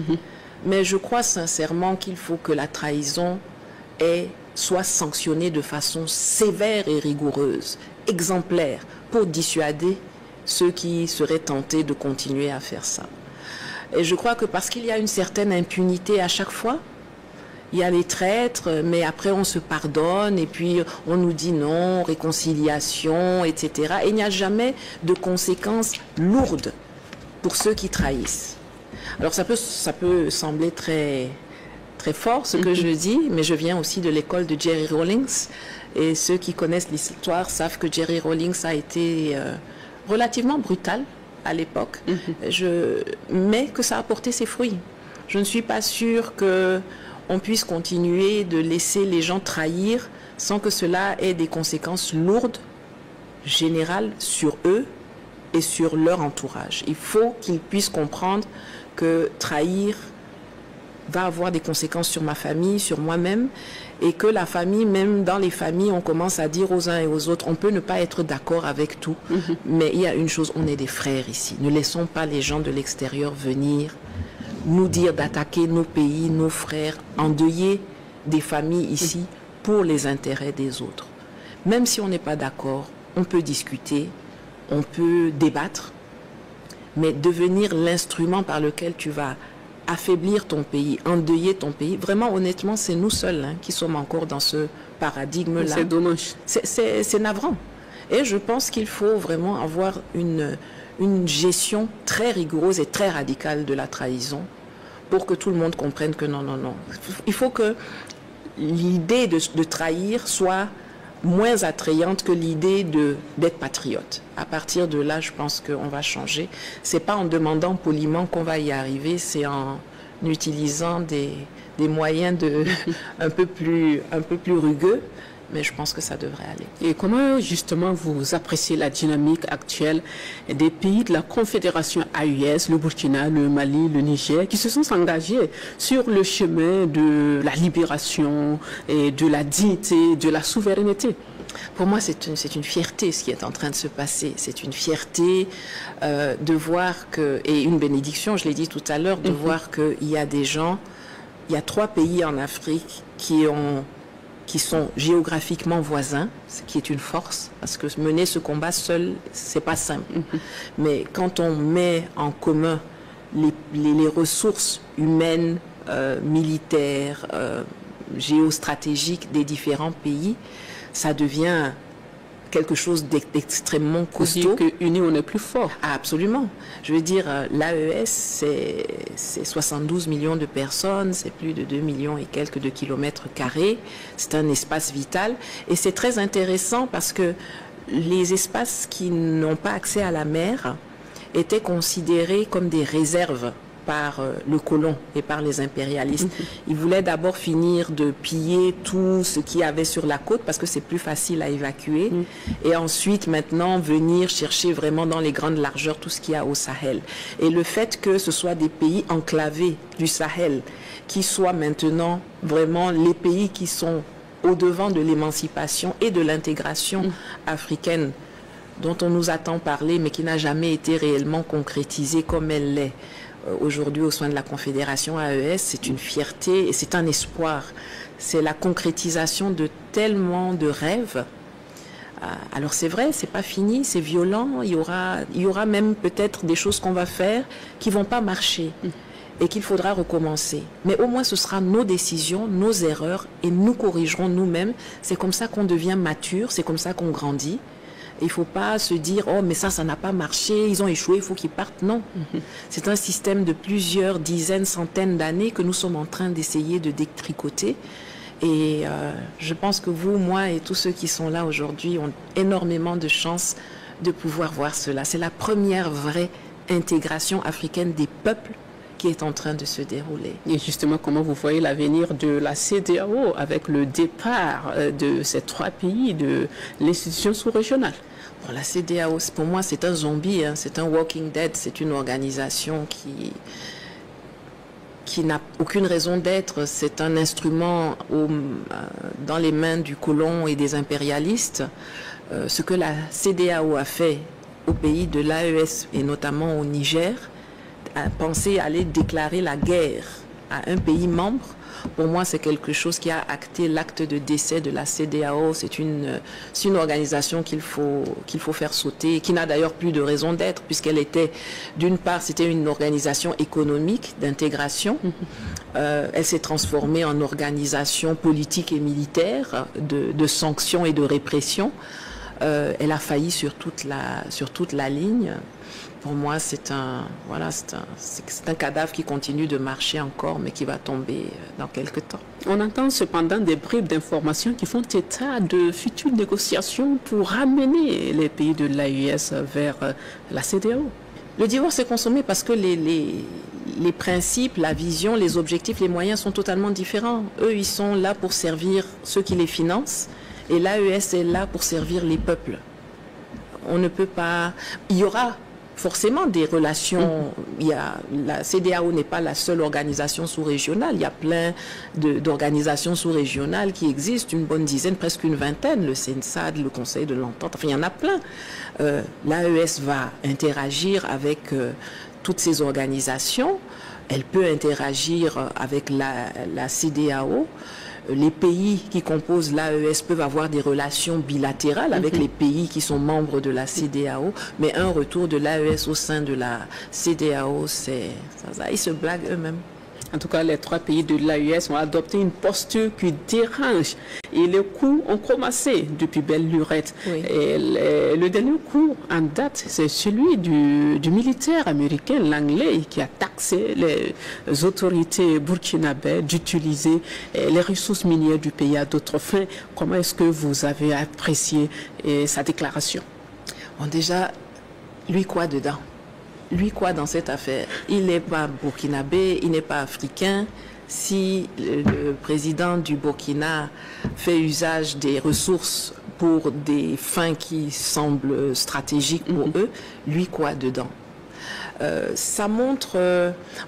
mais je crois sincèrement qu'il faut que la trahison soit sanctionnée de façon sévère et rigoureuse, exemplaire, pour dissuader ceux qui seraient tentés de continuer à faire ça. Et je crois que parce qu'il y a une certaine impunité à chaque fois, il y a les traîtres, mais après on se pardonne et puis on nous dit non, réconciliation, etc. Et il n'y a jamais de conséquences lourdes pour ceux qui trahissent. Alors ça peut sembler très, très fort ce que je dis, mais je viens aussi de l'école de Jerry Rawlings. Et ceux qui connaissent l'histoire savent que Jerry Rawlings a été relativement brutal à l'époque, mais que ça a porté ses fruits. Je ne suis pas sûre qu'on puisse continuer de laisser les gens trahir sans que cela ait des conséquences lourdes, générales, sur eux et sur leur entourage. Il faut qu'ils puissent comprendre que trahir va avoir des conséquences sur ma famille, sur moi-même, et que la famille, même dans les familles, on commence à dire aux uns et aux autres, on peut ne pas être d'accord avec tout, mais il y a une chose, on est des frères ici. Ne laissons pas les gens de l'extérieur venir nous dire d'attaquer nos pays, nos frères, endeuiller des familles ici pour les intérêts des autres. Même si on n'est pas d'accord, on peut discuter, on peut débattre, mais devenir l'instrument par lequel tu vas affaiblir ton pays, endeuiller ton pays, vraiment honnêtement, c'est nous seuls qui sommes encore dans ce paradigme-là. C'est dommage. C'est navrant. Et je pense qu'il faut vraiment avoir une gestion très rigoureuse et très radicale de la trahison pour que tout le monde comprenne que non, non, non. Il faut que l'idée de trahir soit moins attrayante que l'idée d'être patriote. À partir de là, je pense qu'on va changer. C'est pas en demandant poliment qu'on va y arriver, c'est en utilisant des moyens un peu plus rugueux mais je pense que ça devrait aller. Et comment justement vous appréciez la dynamique actuelle des pays de la Confédération AES, le Burkina, le Mali, le Niger, qui se sont engagés sur le chemin de la libération et de la dignité, de la souveraineté? Pour moi, c'est une fierté ce qui est en train de se passer. C'est une fierté de voir que, et une bénédiction, je l'ai dit tout à l'heure, de voir qu'il y a des gens, il y a 3 pays en Afrique qui sont géographiquement voisins, ce qui est une force, parce que mener ce combat seul, c'est pas simple. Mais quand on met en commun les ressources humaines, militaires, géostratégiques des différents pays, ça devient quelque chose d'extrêmement costaud. Qu'unis, on est plus fort. Ah, absolument. Je veux dire, l'AES, c'est 72 millions de personnes, c'est plus de 2 millions et quelques de kilomètres carrés. C'est un espace vital. Et c'est très intéressant parce que les espaces qui n'ont pas accès à la mer étaient considérés comme des réserves par le colon et par les impérialistes. Ils voulaient d'abord finir de piller tout ce qu'il y avait sur la côte parce que c'est plus facile à évacuer et ensuite maintenant venir chercher vraiment dans les grandes largeurs tout ce qu'il y a au Sahel. Et le fait que ce soit des pays enclavés du Sahel qui soient maintenant vraiment les pays qui sont au-devant de l'émancipation et de l'intégration africaine dont on nous attend parler mais qui n'a jamais été réellement concrétisée comme elle l'est aujourd'hui au sein de la Confédération AES, c'est une fierté et c'est un espoir. C'est la concrétisation de tellement de rêves. Alors c'est vrai, c'est pas fini, c'est violent. Il y aura même peut-être des choses qu'on va faire qui vont pas marcher et qu'il faudra recommencer. Mais au moins ce sera nos décisions, nos erreurs et nous corrigerons nous-mêmes. C'est comme ça qu'on devient mature, c'est comme ça qu'on grandit. Il ne faut pas se dire, oh, mais ça n'a pas marché, ils ont échoué, il faut qu'ils partent. Non. C'est un système de plusieurs dizaines, centaines d'années que nous sommes en train d'essayer de détricoter. Et je pense que vous, moi et tous ceux qui sont là aujourd'hui ont énormément de chance de pouvoir voir cela. C'est la première vraie intégration africaine des peuples qui est en train de se dérouler. Et justement, comment vous voyez l'avenir de la CEDEAO avec le départ de ces 3 pays de l'institution sous-régionale? Bon, la CEDEAO, pour moi, c'est un zombie, hein, c'est un walking dead, c'est une organisation qui n'a aucune raison d'être. C'est un instrument dans les mains du colon et des impérialistes. Ce que la CEDEAO a fait au pays de l'AES et notamment au Niger, à penser aller déclarer la guerre à un pays membre, pour moi c'est quelque chose qui a acté l'acte de décès de la CEDEAO. C'est une organisation qu'il faut faire sauter, qui n'a d'ailleurs plus de raison d'être, puisqu'elle était, d'une part, c'était une organisation économique d'intégration. Elle s'est transformée en organisation politique et militaire de sanctions et de répression. Elle a failli sur toute la ligne. Pour moi, c'est un cadavre qui continue de marcher encore, mais qui va tomber dans quelques temps. On entend cependant des bribes d'informations qui font état de futures négociations pour ramener les pays de l'AES vers la CEDEAO. Le divorce est consommé parce que les principes, la vision, les objectifs, les moyens sont totalement différents. Eux, ils sont là pour servir ceux qui les financent, et l'AES est là pour servir les peuples. On ne peut pas... Il y aura forcément des relations. La CEDEAO n'est pas la seule organisation sous-régionale. Il y a plein d'organisations sous-régionales qui existent, une bonne dizaine, presque une vingtaine, le CENSAD, le Conseil de l'Entente, enfin il y en a plein. L'AES va interagir avec toutes ces organisations. Elle peut interagir avec la CEDEAO. Les pays qui composent l'AES peuvent avoir des relations bilatérales avec les pays qui sont membres de la CEDEAO, mais un retour de l'AES au sein de la CEDEAO, ils se blaguent eux-mêmes. En tout cas, les 3 pays de l'AES ont adopté une posture qui dérange. Et les coups ont commencé depuis belle lurette. Oui. Et le dernier coup en date, c'est celui du militaire américain Langley qui a taxé les autorités burkinabées d'utiliser les ressources minières du pays à d'autres fins. Comment est-ce que vous avez apprécié sa déclaration? Bon, déjà, lui quoi dedans? Lui quoi dans cette affaire? Il n'est pas burkinabé, il n'est pas africain, si le président du Burkina fait usage des ressources pour des fins qui semblent stratégiques pour eux, lui quoi dedans? Ça montre...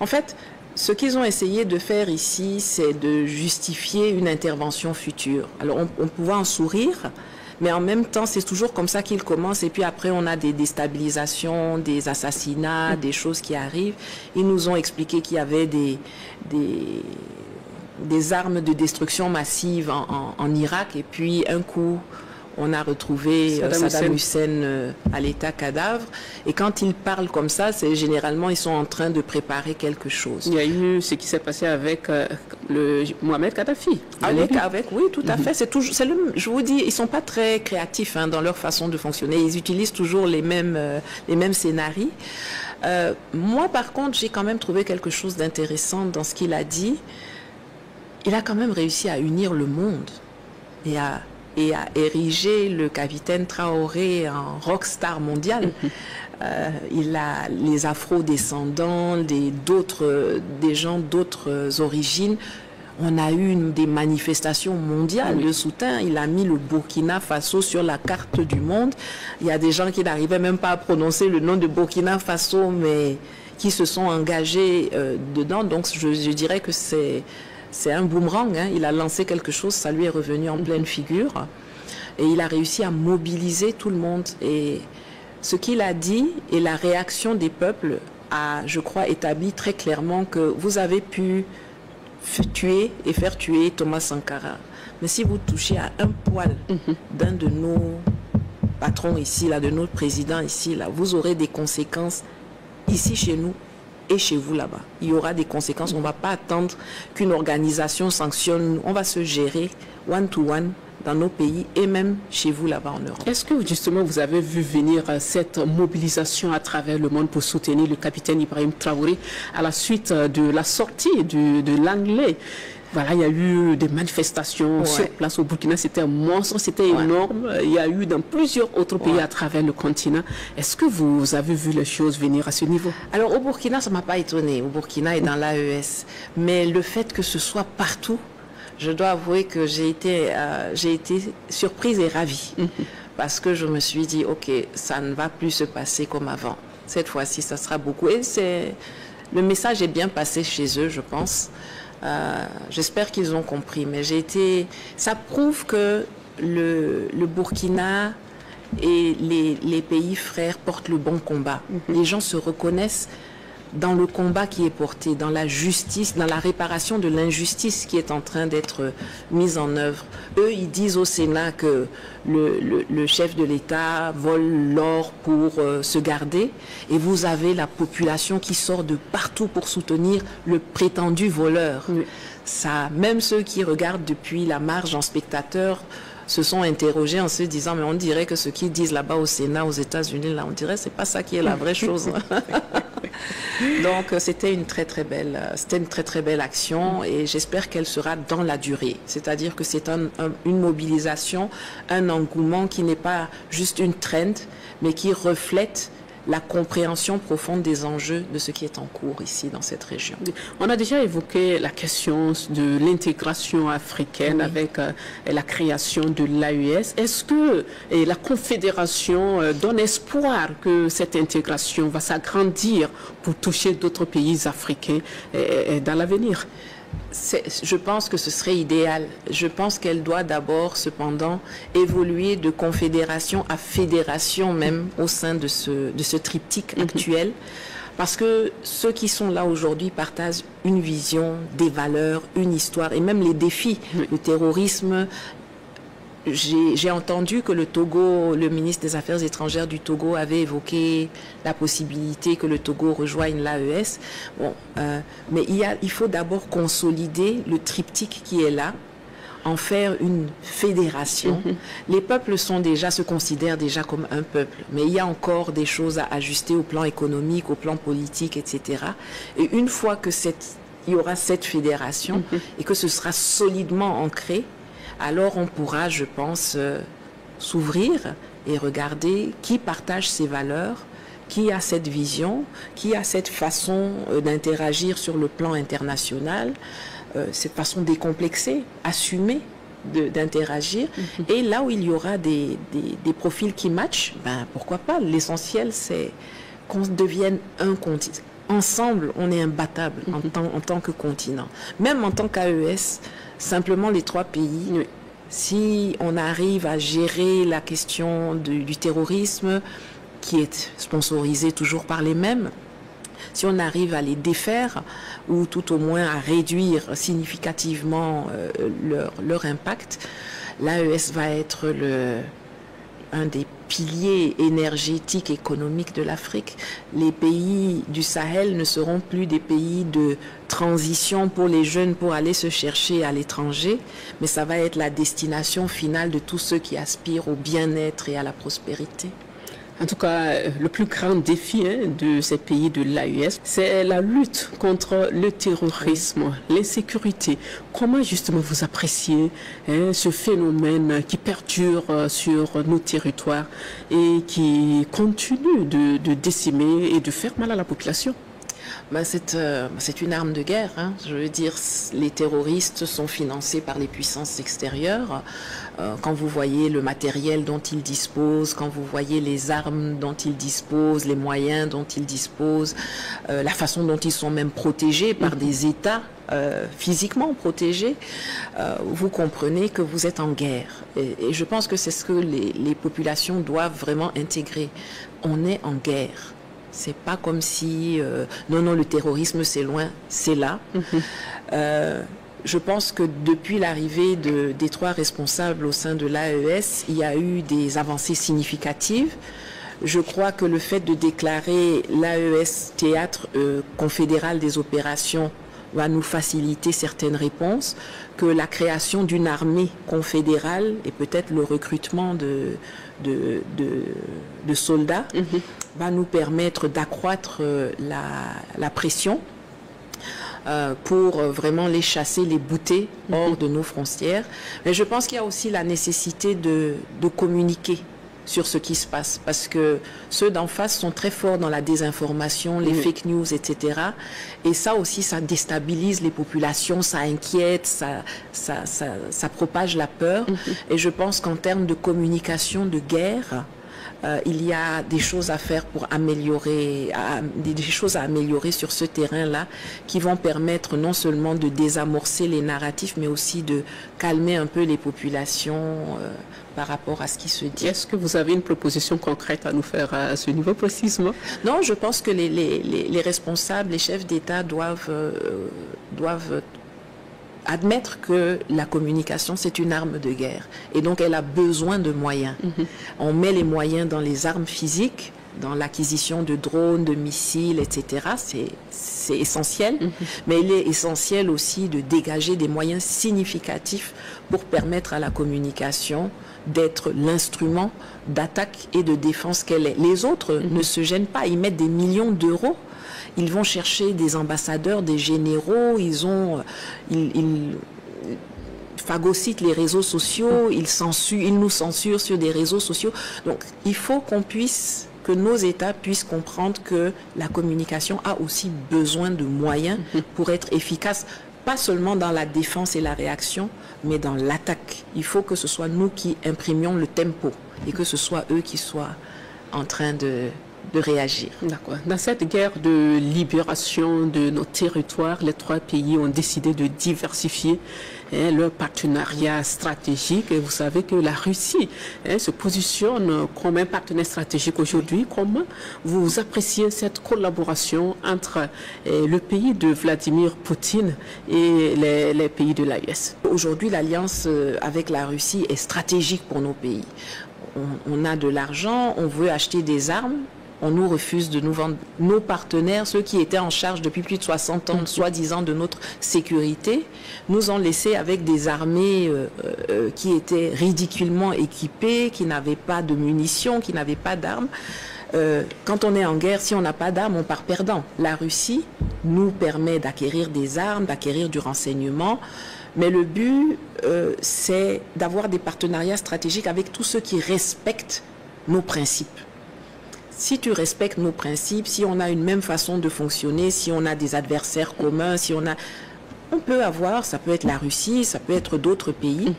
en fait, ce qu'ils ont essayé de faire ici, c'est de justifier une intervention future. Alors, on pouvait en sourire, mais en même temps, c'est toujours comme ça qu'ils commencent. Et puis après, on a des déstabilisations, des assassinats, des choses qui arrivent. Ils nous ont expliqué qu'il y avait des armes de destruction massive en Irak. Et puis, un coup, on a retrouvé Saddam Hussein à l'état cadavre. Et quand ils parlent comme ça, c'est généralement, ils sont en train de préparer quelque chose. Il y a eu ce qui s'est passé avec Mohamed Kadhafi. Oui, tout à fait. Je vous dis, ils ne sont pas très créatifs dans leur façon de fonctionner. Ils utilisent toujours les mêmes scénarios. Moi, par contre, j'ai quand même trouvé quelque chose d'intéressant dans ce qu'il a dit. Il a quand même réussi à unir le monde et à ériger le capitaine Traoré en rockstar mondial. Il a les afro-descendants, des gens d'autres origines. On a eu des manifestations mondiales de soutien. Il a mis le Burkina Faso sur la carte du monde. Il y a des gens qui n'arrivaient même pas à prononcer le nom de Burkina Faso, mais qui se sont engagés dedans. Donc je dirais que c'est un boomerang, il a lancé quelque chose, ça lui est revenu en pleine figure. Et il a réussi à mobiliser tout le monde. Et ce qu'il a dit et la réaction des peuples a, je crois, établi très clairement que vous avez pu tuer et faire tuer Thomas Sankara. Mais si vous touchez à un poil d'un de nos patrons ici, de notre président ici, vous aurez des conséquences ici chez nous et chez vous là-bas. Il y aura des conséquences. On ne va pas attendre qu'une organisation sanctionne. On va se gérer one-to-one dans nos pays et même chez vous là-bas en Europe. Est-ce que justement vous avez vu venir cette mobilisation à travers le monde pour soutenir le capitaine Ibrahim Traoré à la suite de la sortie de l'anglais? Voilà, il y a eu des manifestations sur place au Burkina, c'était un monstre, c'était énorme. Il y a eu dans plusieurs autres pays à travers le continent. Est-ce que vous avez vu les choses venir à ce niveau? Alors au Burkina, ça ne m'a pas étonné. Au Burkina et dans l'AES. Mais le fait que ce soit partout, je dois avouer que j'ai été surprise et ravie. Parce que je me suis dit, ok, ça ne va plus se passer comme avant. Cette fois-ci, ça sera beaucoup. Et le message est bien passé chez eux, je pense. J'espère qu'ils ont compris, mais ça prouve que le Burkina et les pays frères portent le bon combat. Les gens se reconnaissent dans le combat qui est porté, dans la justice, dans la réparation de l'injustice qui est en train d'être mise en œuvre. Eux, ils disent au Sénat que le chef de l'État vole l'or pour se garder, et vous avez la population qui sort de partout pour soutenir le prétendu voleur. Ça, même ceux qui regardent depuis la marge en spectateur se sont interrogés en se disant, mais on dirait que ce qu'ils disent là-bas au Sénat, aux États-Unis, là, on dirait que c'est pas ça qui est la vraie chose. Donc c'était une très très belle action, et j'espère qu'elle sera dans la durée. C'est-à-dire que c'est une mobilisation, un engouement qui n'est pas juste une trend, mais qui reflète la compréhension profonde des enjeux de ce qui est en cours ici dans cette région. On a déjà évoqué la question de l'intégration africaine avec la création de l'AES. Est-ce que la Confédération donne espoir que cette intégration va s'agrandir pour toucher d'autres pays africains dans l'avenir? Je pense que ce serait idéal. Je pense qu'elle doit d'abord, cependant, évoluer de confédération à fédération même au sein de ce triptyque actuel. Parce que ceux qui sont là aujourd'hui partagent une vision, des valeurs, une histoire et même les défis. Le terrorisme. J'ai entendu que le Togo, le ministre des Affaires étrangères du Togo avait évoqué la possibilité que le Togo rejoigne l'AES. Bon, mais il faut d'abord consolider le triptyque qui est là, en faire une fédération. Les peuples se considèrent déjà comme un peuple, mais il y a encore des choses à ajuster au plan économique, au plan politique, etc. Et une fois que il y aura cette fédération et que ce sera solidement ancré, alors on pourra, je pense, s'ouvrir et regarder qui partage ces valeurs, qui a cette vision, qui a cette façon d'interagir sur le plan international. cette façon décomplexée, assumée d'interagir. Et là où il y aura des profils qui matchent, ben, pourquoi pas. L'essentiel, c'est qu'on devienne un continent. Ensemble, on est imbattable en tant que continent. Même en tant qu'AES, simplement les 3 pays, si on arrive à gérer la question du terrorisme, qui est sponsorisé toujours par les mêmes, si on arrive à les défaire ou tout au moins à réduire significativement leur impact, l'AES va être un des piliers énergétiques, économiques de l'Afrique. Les pays du Sahel ne seront plus des pays de transition pour les jeunes pour aller se chercher à l'étranger, mais ça va être la destination finale de tous ceux qui aspirent au bien-être et à la prospérité. En tout cas, le plus grand défi de ces pays de l'AES, c'est la lutte contre le terrorisme, l'insécurité. Comment justement vous appréciez ce phénomène qui perdure sur nos territoires et qui continue de décimer et de faire mal à la population? Ben c'est une arme de guerre. Je veux dire, les terroristes sont financés par les puissances extérieures. Quand vous voyez le matériel dont ils disposent, quand vous voyez les armes dont ils disposent, les moyens dont ils disposent, la façon dont ils sont même protégés par des États physiquement protégés, vous comprenez que vous êtes en guerre. Et je pense que c'est ce que les populations doivent vraiment intégrer. On est en guerre. C'est pas comme si non, le terrorisme c'est loin, c'est là. Je pense que depuis l'arrivée des 3 responsables au sein de l'AES, il y a eu des avancées significatives. Je crois que le fait de déclarer l'AES théâtre confédéral des opérations va nous faciliter certaines réponses, que la création d'une armée confédérale et peut-être le recrutement de soldats va nous permettre d'accroître la pression pour vraiment les chasser, les bouter hors de nos frontières. Mais je pense qu'il y a aussi la nécessité de communiquer sur ce qui se passe, parce que ceux d'en face sont très forts dans la désinformation, les fake news, etc. Et ça aussi, ça déstabilise les populations, ça inquiète, ça propage la peur. Et je pense qu'en termes de communication de guerre, il y a des choses à faire pour améliorer, des choses à améliorer sur ce terrain-là qui vont permettre non seulement de désamorcer les narratifs, mais aussi de calmer un peu les populations par rapport à ce qui se dit. Est-ce que vous avez une proposition concrète à nous faire à ce niveau précisément? Non, je pense que les responsables, les chefs d'État doivent admettre que la communication, c'est une arme de guerre. Et donc, elle a besoin de moyens. On met les moyens dans les armes physiques, dans l'acquisition de drones, de missiles, etc. C'est essentiel. Mais il est essentiel aussi de dégager des moyens significatifs pour permettre à la communication d'être l'instrument d'attaque et de défense qu'elle est. Les autres ne se gênent pas. Ils mettent des millions d'euros. Ils vont chercher des ambassadeurs, des généraux, ils phagocytent les réseaux sociaux, ils nous censurent sur des réseaux sociaux. Donc, il faut que nos États puissent comprendre que la communication a aussi besoin de moyens pour être efficace, pas seulement dans la défense et la réaction, mais dans l'attaque. Il faut que ce soit nous qui imprimions le tempo et que ce soit eux qui soient en train de réagir. D'accord. Dans cette guerre de libération de nos territoires, les 3 pays ont décidé de diversifier leur partenariat stratégique. Et vous savez que la Russie se positionne comme un partenaire stratégique aujourd'hui. Comment vous appréciez cette collaboration entre le pays de Vladimir Poutine et les pays de l'AES? Aujourd'hui, l'alliance avec la Russie est stratégique pour nos pays. On a de l'argent, on veut acheter des armes. On nous refuse de nous vendre. Nos partenaires, ceux qui étaient en charge depuis plus de 60 ans, soi-disant, de notre sécurité, nous ont laissés avec des armées qui étaient ridiculement équipées, qui n'avaient pas de munitions, qui n'avaient pas d'armes. Quand on est en guerre, si on n'a pas d'armes, on part perdant. La Russie nous permet d'acquérir des armes, d'acquérir du renseignement. Mais le but, c'est d'avoir des partenariats stratégiques avec tous ceux qui respectent nos principes. Si tu respectes nos principes, si on a une même façon de fonctionner, si on a des adversaires communs, si on a... On peut avoir, ça peut être la Russie, ça peut être d'autres pays.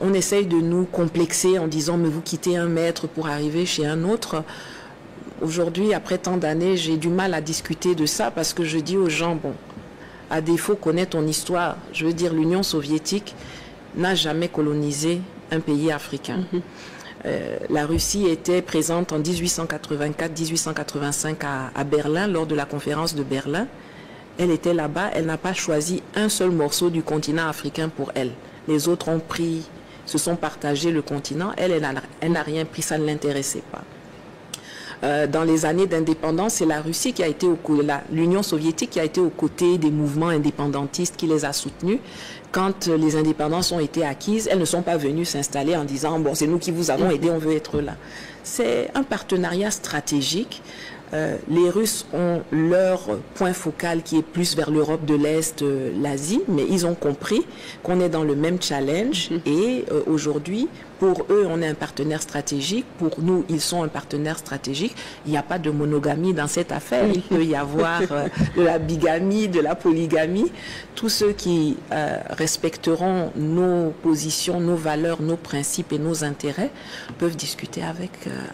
On essaye de nous complexer en disant, mais vous quittez un maître pour arriver chez un autre. Aujourd'hui, après tant d'années, j'ai du mal à discuter de ça parce que je dis aux gens, bon, à défaut, connais ton histoire. Je veux dire, l'Union soviétique n'a jamais colonisé un pays africain. La Russie était présente en 1884-1885 à Berlin, lors de la conférence de Berlin. Elle était là-bas, elle n'a pas choisi un seul morceau du continent africain pour elle. Les autres ont pris, se sont partagés le continent, elle n'a rien pris, ça ne l'intéressait pas. Dans les années d'indépendance, c'est la Russie qui a été l'Union soviétique qui a été aux côtés des mouvements indépendantistes qui les a soutenus. Quand les indépendances ont été acquises, elles ne sont pas venues s'installer en disant, bon, c'est nous qui vous avons aidé, on veut être là. C'est un partenariat stratégique. Les Russes ont leur point focal qui est plus vers l'Europe de l'Est, l'Asie, mais ils ont compris qu'on est dans le même challenge et aujourd'hui, pour eux, on est un partenaire stratégique. Pour nous, ils sont un partenaire stratégique. Il n'y a pas de monogamie dans cette affaire. Il peut y avoir de la bigamie, de la polygamie. Tous ceux qui respecteront nos positions, nos valeurs, nos principes et nos intérêts peuvent discuter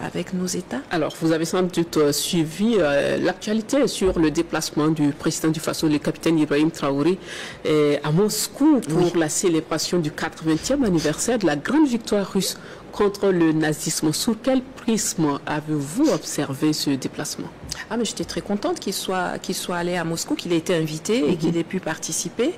avec nos États. Alors, vous avez sans doute suivi l'actualité sur le déplacement du président du Faso, le capitaine Ibrahim Traoré, à Moscou pour la célébration du 80e anniversaire de la grande victoire russe contre le nazisme. Sous quel prisme avez-vous observé ce déplacement? Ah, mais j'étais très contente qu'il soit allé à Moscou, qu'il ait été invité et qu'il ait pu participer,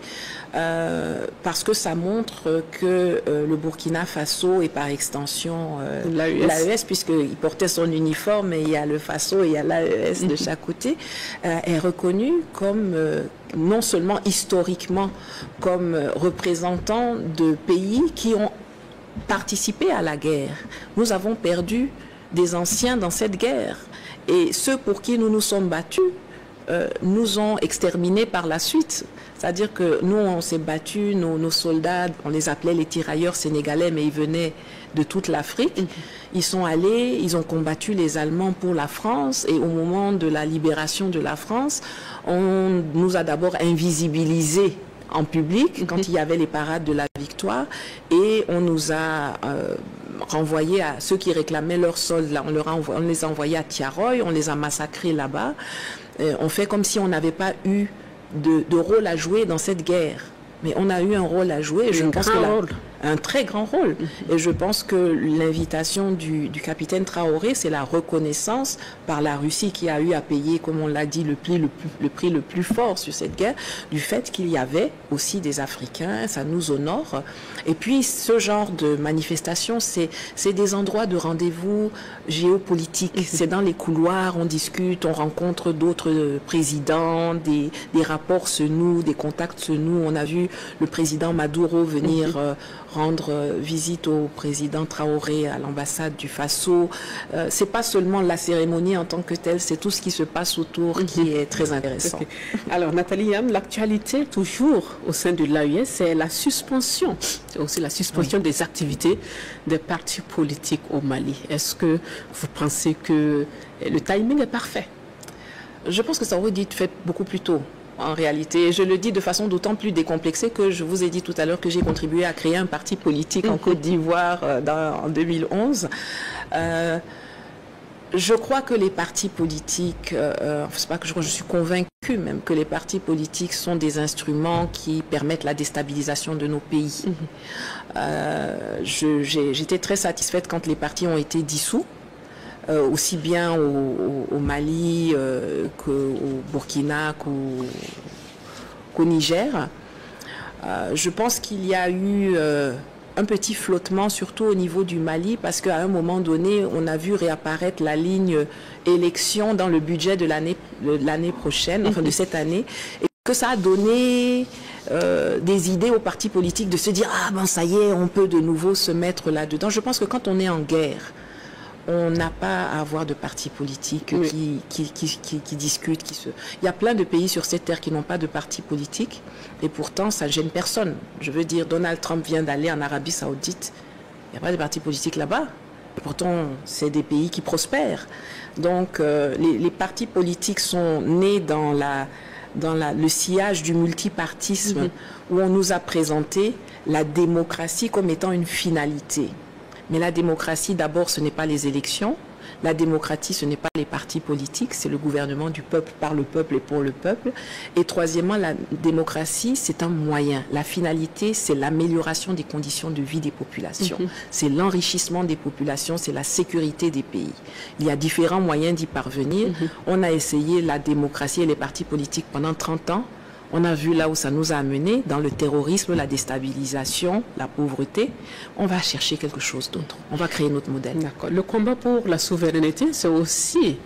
parce que ça montre que le Burkina Faso et par extension l'AES, puisqu'il portait son uniforme et il y a le Faso et il y a l'AES de chaque côté, est reconnu comme non seulement historiquement comme représentant de pays qui ont participé à la guerre. Nous avons perdu des anciens dans cette guerre. Et ceux pour qui nous nous sommes battus nous ont exterminés par la suite. C'est-à-dire que nous, on s'est battus, nos soldats, on les appelait les tirailleurs sénégalais, mais ils venaient de toute l'Afrique. Ils sont allés, ils ont combattu les Allemands pour la France. Et au moment de la libération de la France, on nous a d'abord invisibilisés en public, quand il y avait les parades de la victoire, et on nous a renvoyés à ceux qui réclamaient leur solde. Là, on les a envoyés à Tiaroy, on les a massacrés là-bas. On fait comme si on n'avait pas eu de rôle à jouer dans cette guerre. Mais on a eu un rôle à jouer. Un très grand rôle. Et je pense que l'invitation du capitaine Traoré, c'est la reconnaissance par la Russie qui a eu à payer, comme on l'a dit, le prix le plus fort sur cette guerre, du fait qu'il y avait aussi des Africains. Ça nous honore. Et puis, ce genre de manifestation, c'est des endroits de rendez-vous géopolitiques. C'est dans les couloirs, on discute, on rencontre d'autres présidents, des rapports se nouent, des contacts se nouent. On a vu le président Maduro venir rendre visite au président Traoré à l'ambassade du Faso. C'est pas seulement la cérémonie en tant que telle, c'est tout ce qui se passe autour qui est très intéressant. Alors Nathalie Yam, l'actualité toujours au sein de l'AES, c'est la suspension, aussi la suspension des activités des partis politiques au Mali. Est-ce que vous pensez que le timing est parfait? Je pense que ça aurait dû être fait beaucoup plus tôt. En réalité, je le dis de façon d'autant plus décomplexée que je vous ai dit tout à l'heure que j'ai contribué à créer un parti politique en Côte d'Ivoire en 2011. Je crois que les partis politiques, c'est pas que je suis convaincue même que les partis politiques sont des instruments qui permettent la déstabilisation de nos pays. J'étais très satisfaite quand les partis ont été dissous. Aussi bien au Mali qu'au Burkina qu'au Niger. Je pense qu'il y a eu un petit flottement, surtout au niveau du Mali, parce qu'à un moment donné, on a vu réapparaître la ligne élection dans le budget de l'année prochaine, enfin de cette année, et que ça a donné des idées aux partis politiques de se dire « Ah ben ça y est, on peut de nouveau se mettre là-dedans ». Je pense que quand on est en guerre, on n'a pas à avoir de partis politiques qui discutent. Il y a plein de pays sur cette terre qui n'ont pas de partis politiques et pourtant ça ne gêne personne. Je veux dire, Donald Trump vient d'aller en Arabie Saoudite. Il n'y a pas de partis politiques là-bas. Et pourtant, c'est des pays qui prospèrent. Donc, les partis politiques sont nés dans le sillage du multipartisme, où on nous a présenté la démocratie comme étant une finalité. Mais la démocratie, d'abord, ce n'est pas les élections. La démocratie, ce n'est pas les partis politiques, c'est le gouvernement du peuple, par le peuple et pour le peuple. Et troisièmement, la démocratie, c'est un moyen. La finalité, c'est l'amélioration des conditions de vie des populations. C'est l'enrichissement des populations, c'est la sécurité des pays. Il y a différents moyens d'y parvenir. On a essayé la démocratie et les partis politiques pendant 30 ans. On a vu là où ça nous a amené, dans le terrorisme, la déstabilisation, la pauvreté. On va chercher quelque chose d'autre. On va créer notre modèle. D'accord. Le combat pour la souveraineté, c'est aussi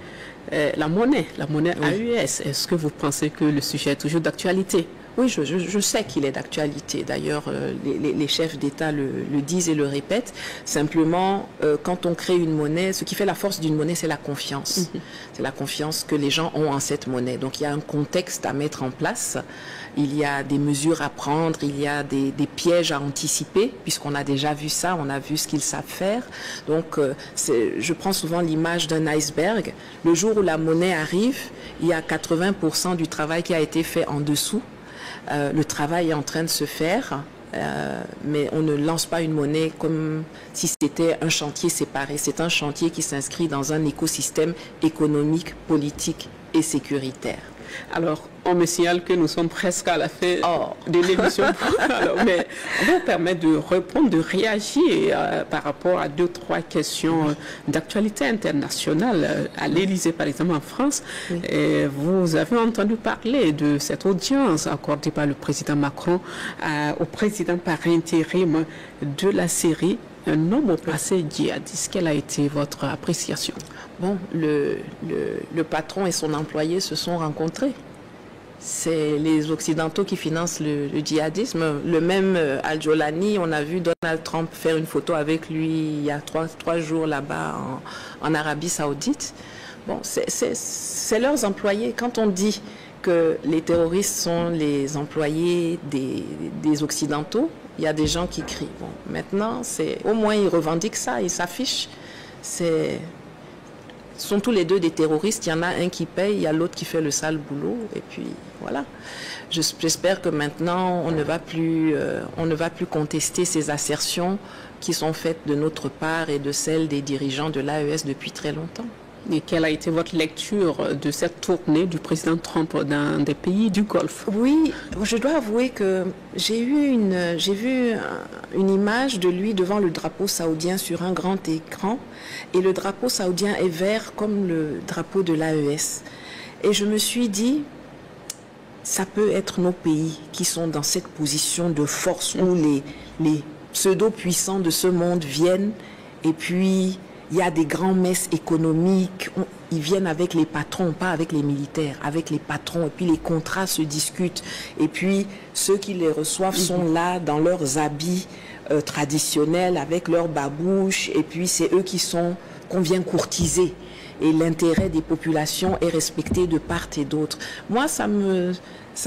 la monnaie AES. Est-ce que vous pensez que le sujet est toujours d'actualité? Oui, je sais qu'il est d'actualité. D'ailleurs, les chefs d'État le disent et le répètent. Simplement, quand on crée une monnaie, ce qui fait la force d'une monnaie, c'est la confiance. C'est la confiance que les gens ont en cette monnaie. Donc, il y a un contexte à mettre en place. Il y a des mesures à prendre. Il y a des pièges à anticiper, puisqu'on a déjà vu ça. On a vu ce qu'ils savent faire. Donc, je prends souvent l'image d'un iceberg. Le jour où la monnaie arrive, il y a 80% du travail qui a été fait en dessous. Le travail est en train de se faire, mais on ne lance pas une monnaie comme si c'était un chantier séparé. C'est un chantier qui s'inscrit dans un écosystème économique, politique et sécuritaire. Alors, on me signale que nous sommes presque à la fin de l'émission. Mais on va vous permettre de répondre, de réagir par rapport à 2-3 questions d'actualité internationale. À l'Élysée, par exemple, en France, et vous avez entendu parler de cette audience accordée par le président Macron au président par intérim de la Syrie, un homme au passé djihadiste. Quelle a été votre appréciation? Bon, le patron et son employé se sont rencontrés. C'est les Occidentaux qui financent le djihadisme. Le même Al-Jolani, on a vu Donald Trump faire une photo avec lui il y a trois jours là-bas en Arabie Saoudite. Bon, c'est leurs employés. Quand on dit que les terroristes sont les employés des Occidentaux, il y a des gens qui crient. Bon, maintenant, au moins ils revendiquent ça, ils s'affichent. Ce sont tous les deux des terroristes. Il y en a un qui paye, il y a l'autre qui fait le sale boulot. Et puis, voilà. J'espère que maintenant, on ne va plus contester ces assertions qui sont faites de notre part et de celles des dirigeants de l'AES depuis très longtemps. Et quelle a été votre lecture de cette tournée du président Trump dans des pays du Golfe? Oui, je dois avouer que j'ai vu une image de lui devant le drapeau saoudien sur un grand écran. Et le drapeau saoudien est vert comme le drapeau de l'AES. Et je me suis dit, ça peut être nos pays qui sont dans cette position de force où les pseudo-puissants de ce monde viennent et puis il y a des grands messes économiques, ils viennent avec les patrons, pas avec les militaires, avec les patrons, et puis les contrats se discutent, et puis ceux qui les reçoivent sont là dans leurs habits traditionnels, avec leurs babouches, et puis c'est eux qu'on vient courtiser, et l'intérêt des populations est respecté de part et d'autre. Moi, ça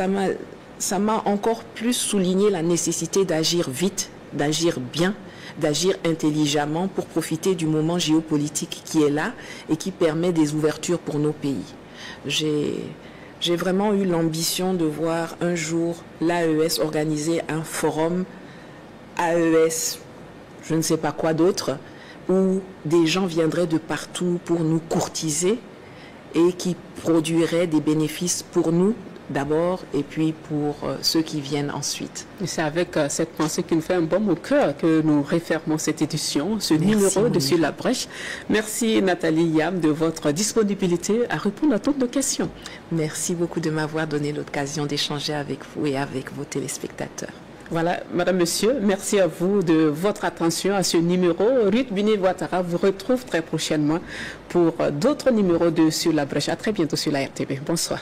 m'a encore plus souligné la nécessité d'agir vite, d'agir bien, d'agir intelligemment pour profiter du moment géopolitique qui est là et qui permet des ouvertures pour nos pays. J'ai vraiment eu l'ambition de voir un jour l'AES organiser un forum AES, je ne sais pas quoi d'autre, où des gens viendraient de partout pour nous courtiser et qui produiraient des bénéfices pour nous d'abord et puis pour ceux qui viennent ensuite. C'est avec cette pensée qui nous fait un baume au cœur que nous refermons cette édition, ce numéro de Sur la Brèche. Merci Nathalie Yam de votre disponibilité à répondre à toutes nos questions. Merci beaucoup de m'avoir donné l'occasion d'échanger avec vous et avec vos téléspectateurs. Voilà, Madame, Monsieur, merci à vous de votre attention à ce numéro. Ruth Binet-Ouattara vous retrouve très prochainement pour d'autres numéros de Sur la Brèche. À très bientôt sur la RTB. Bonsoir.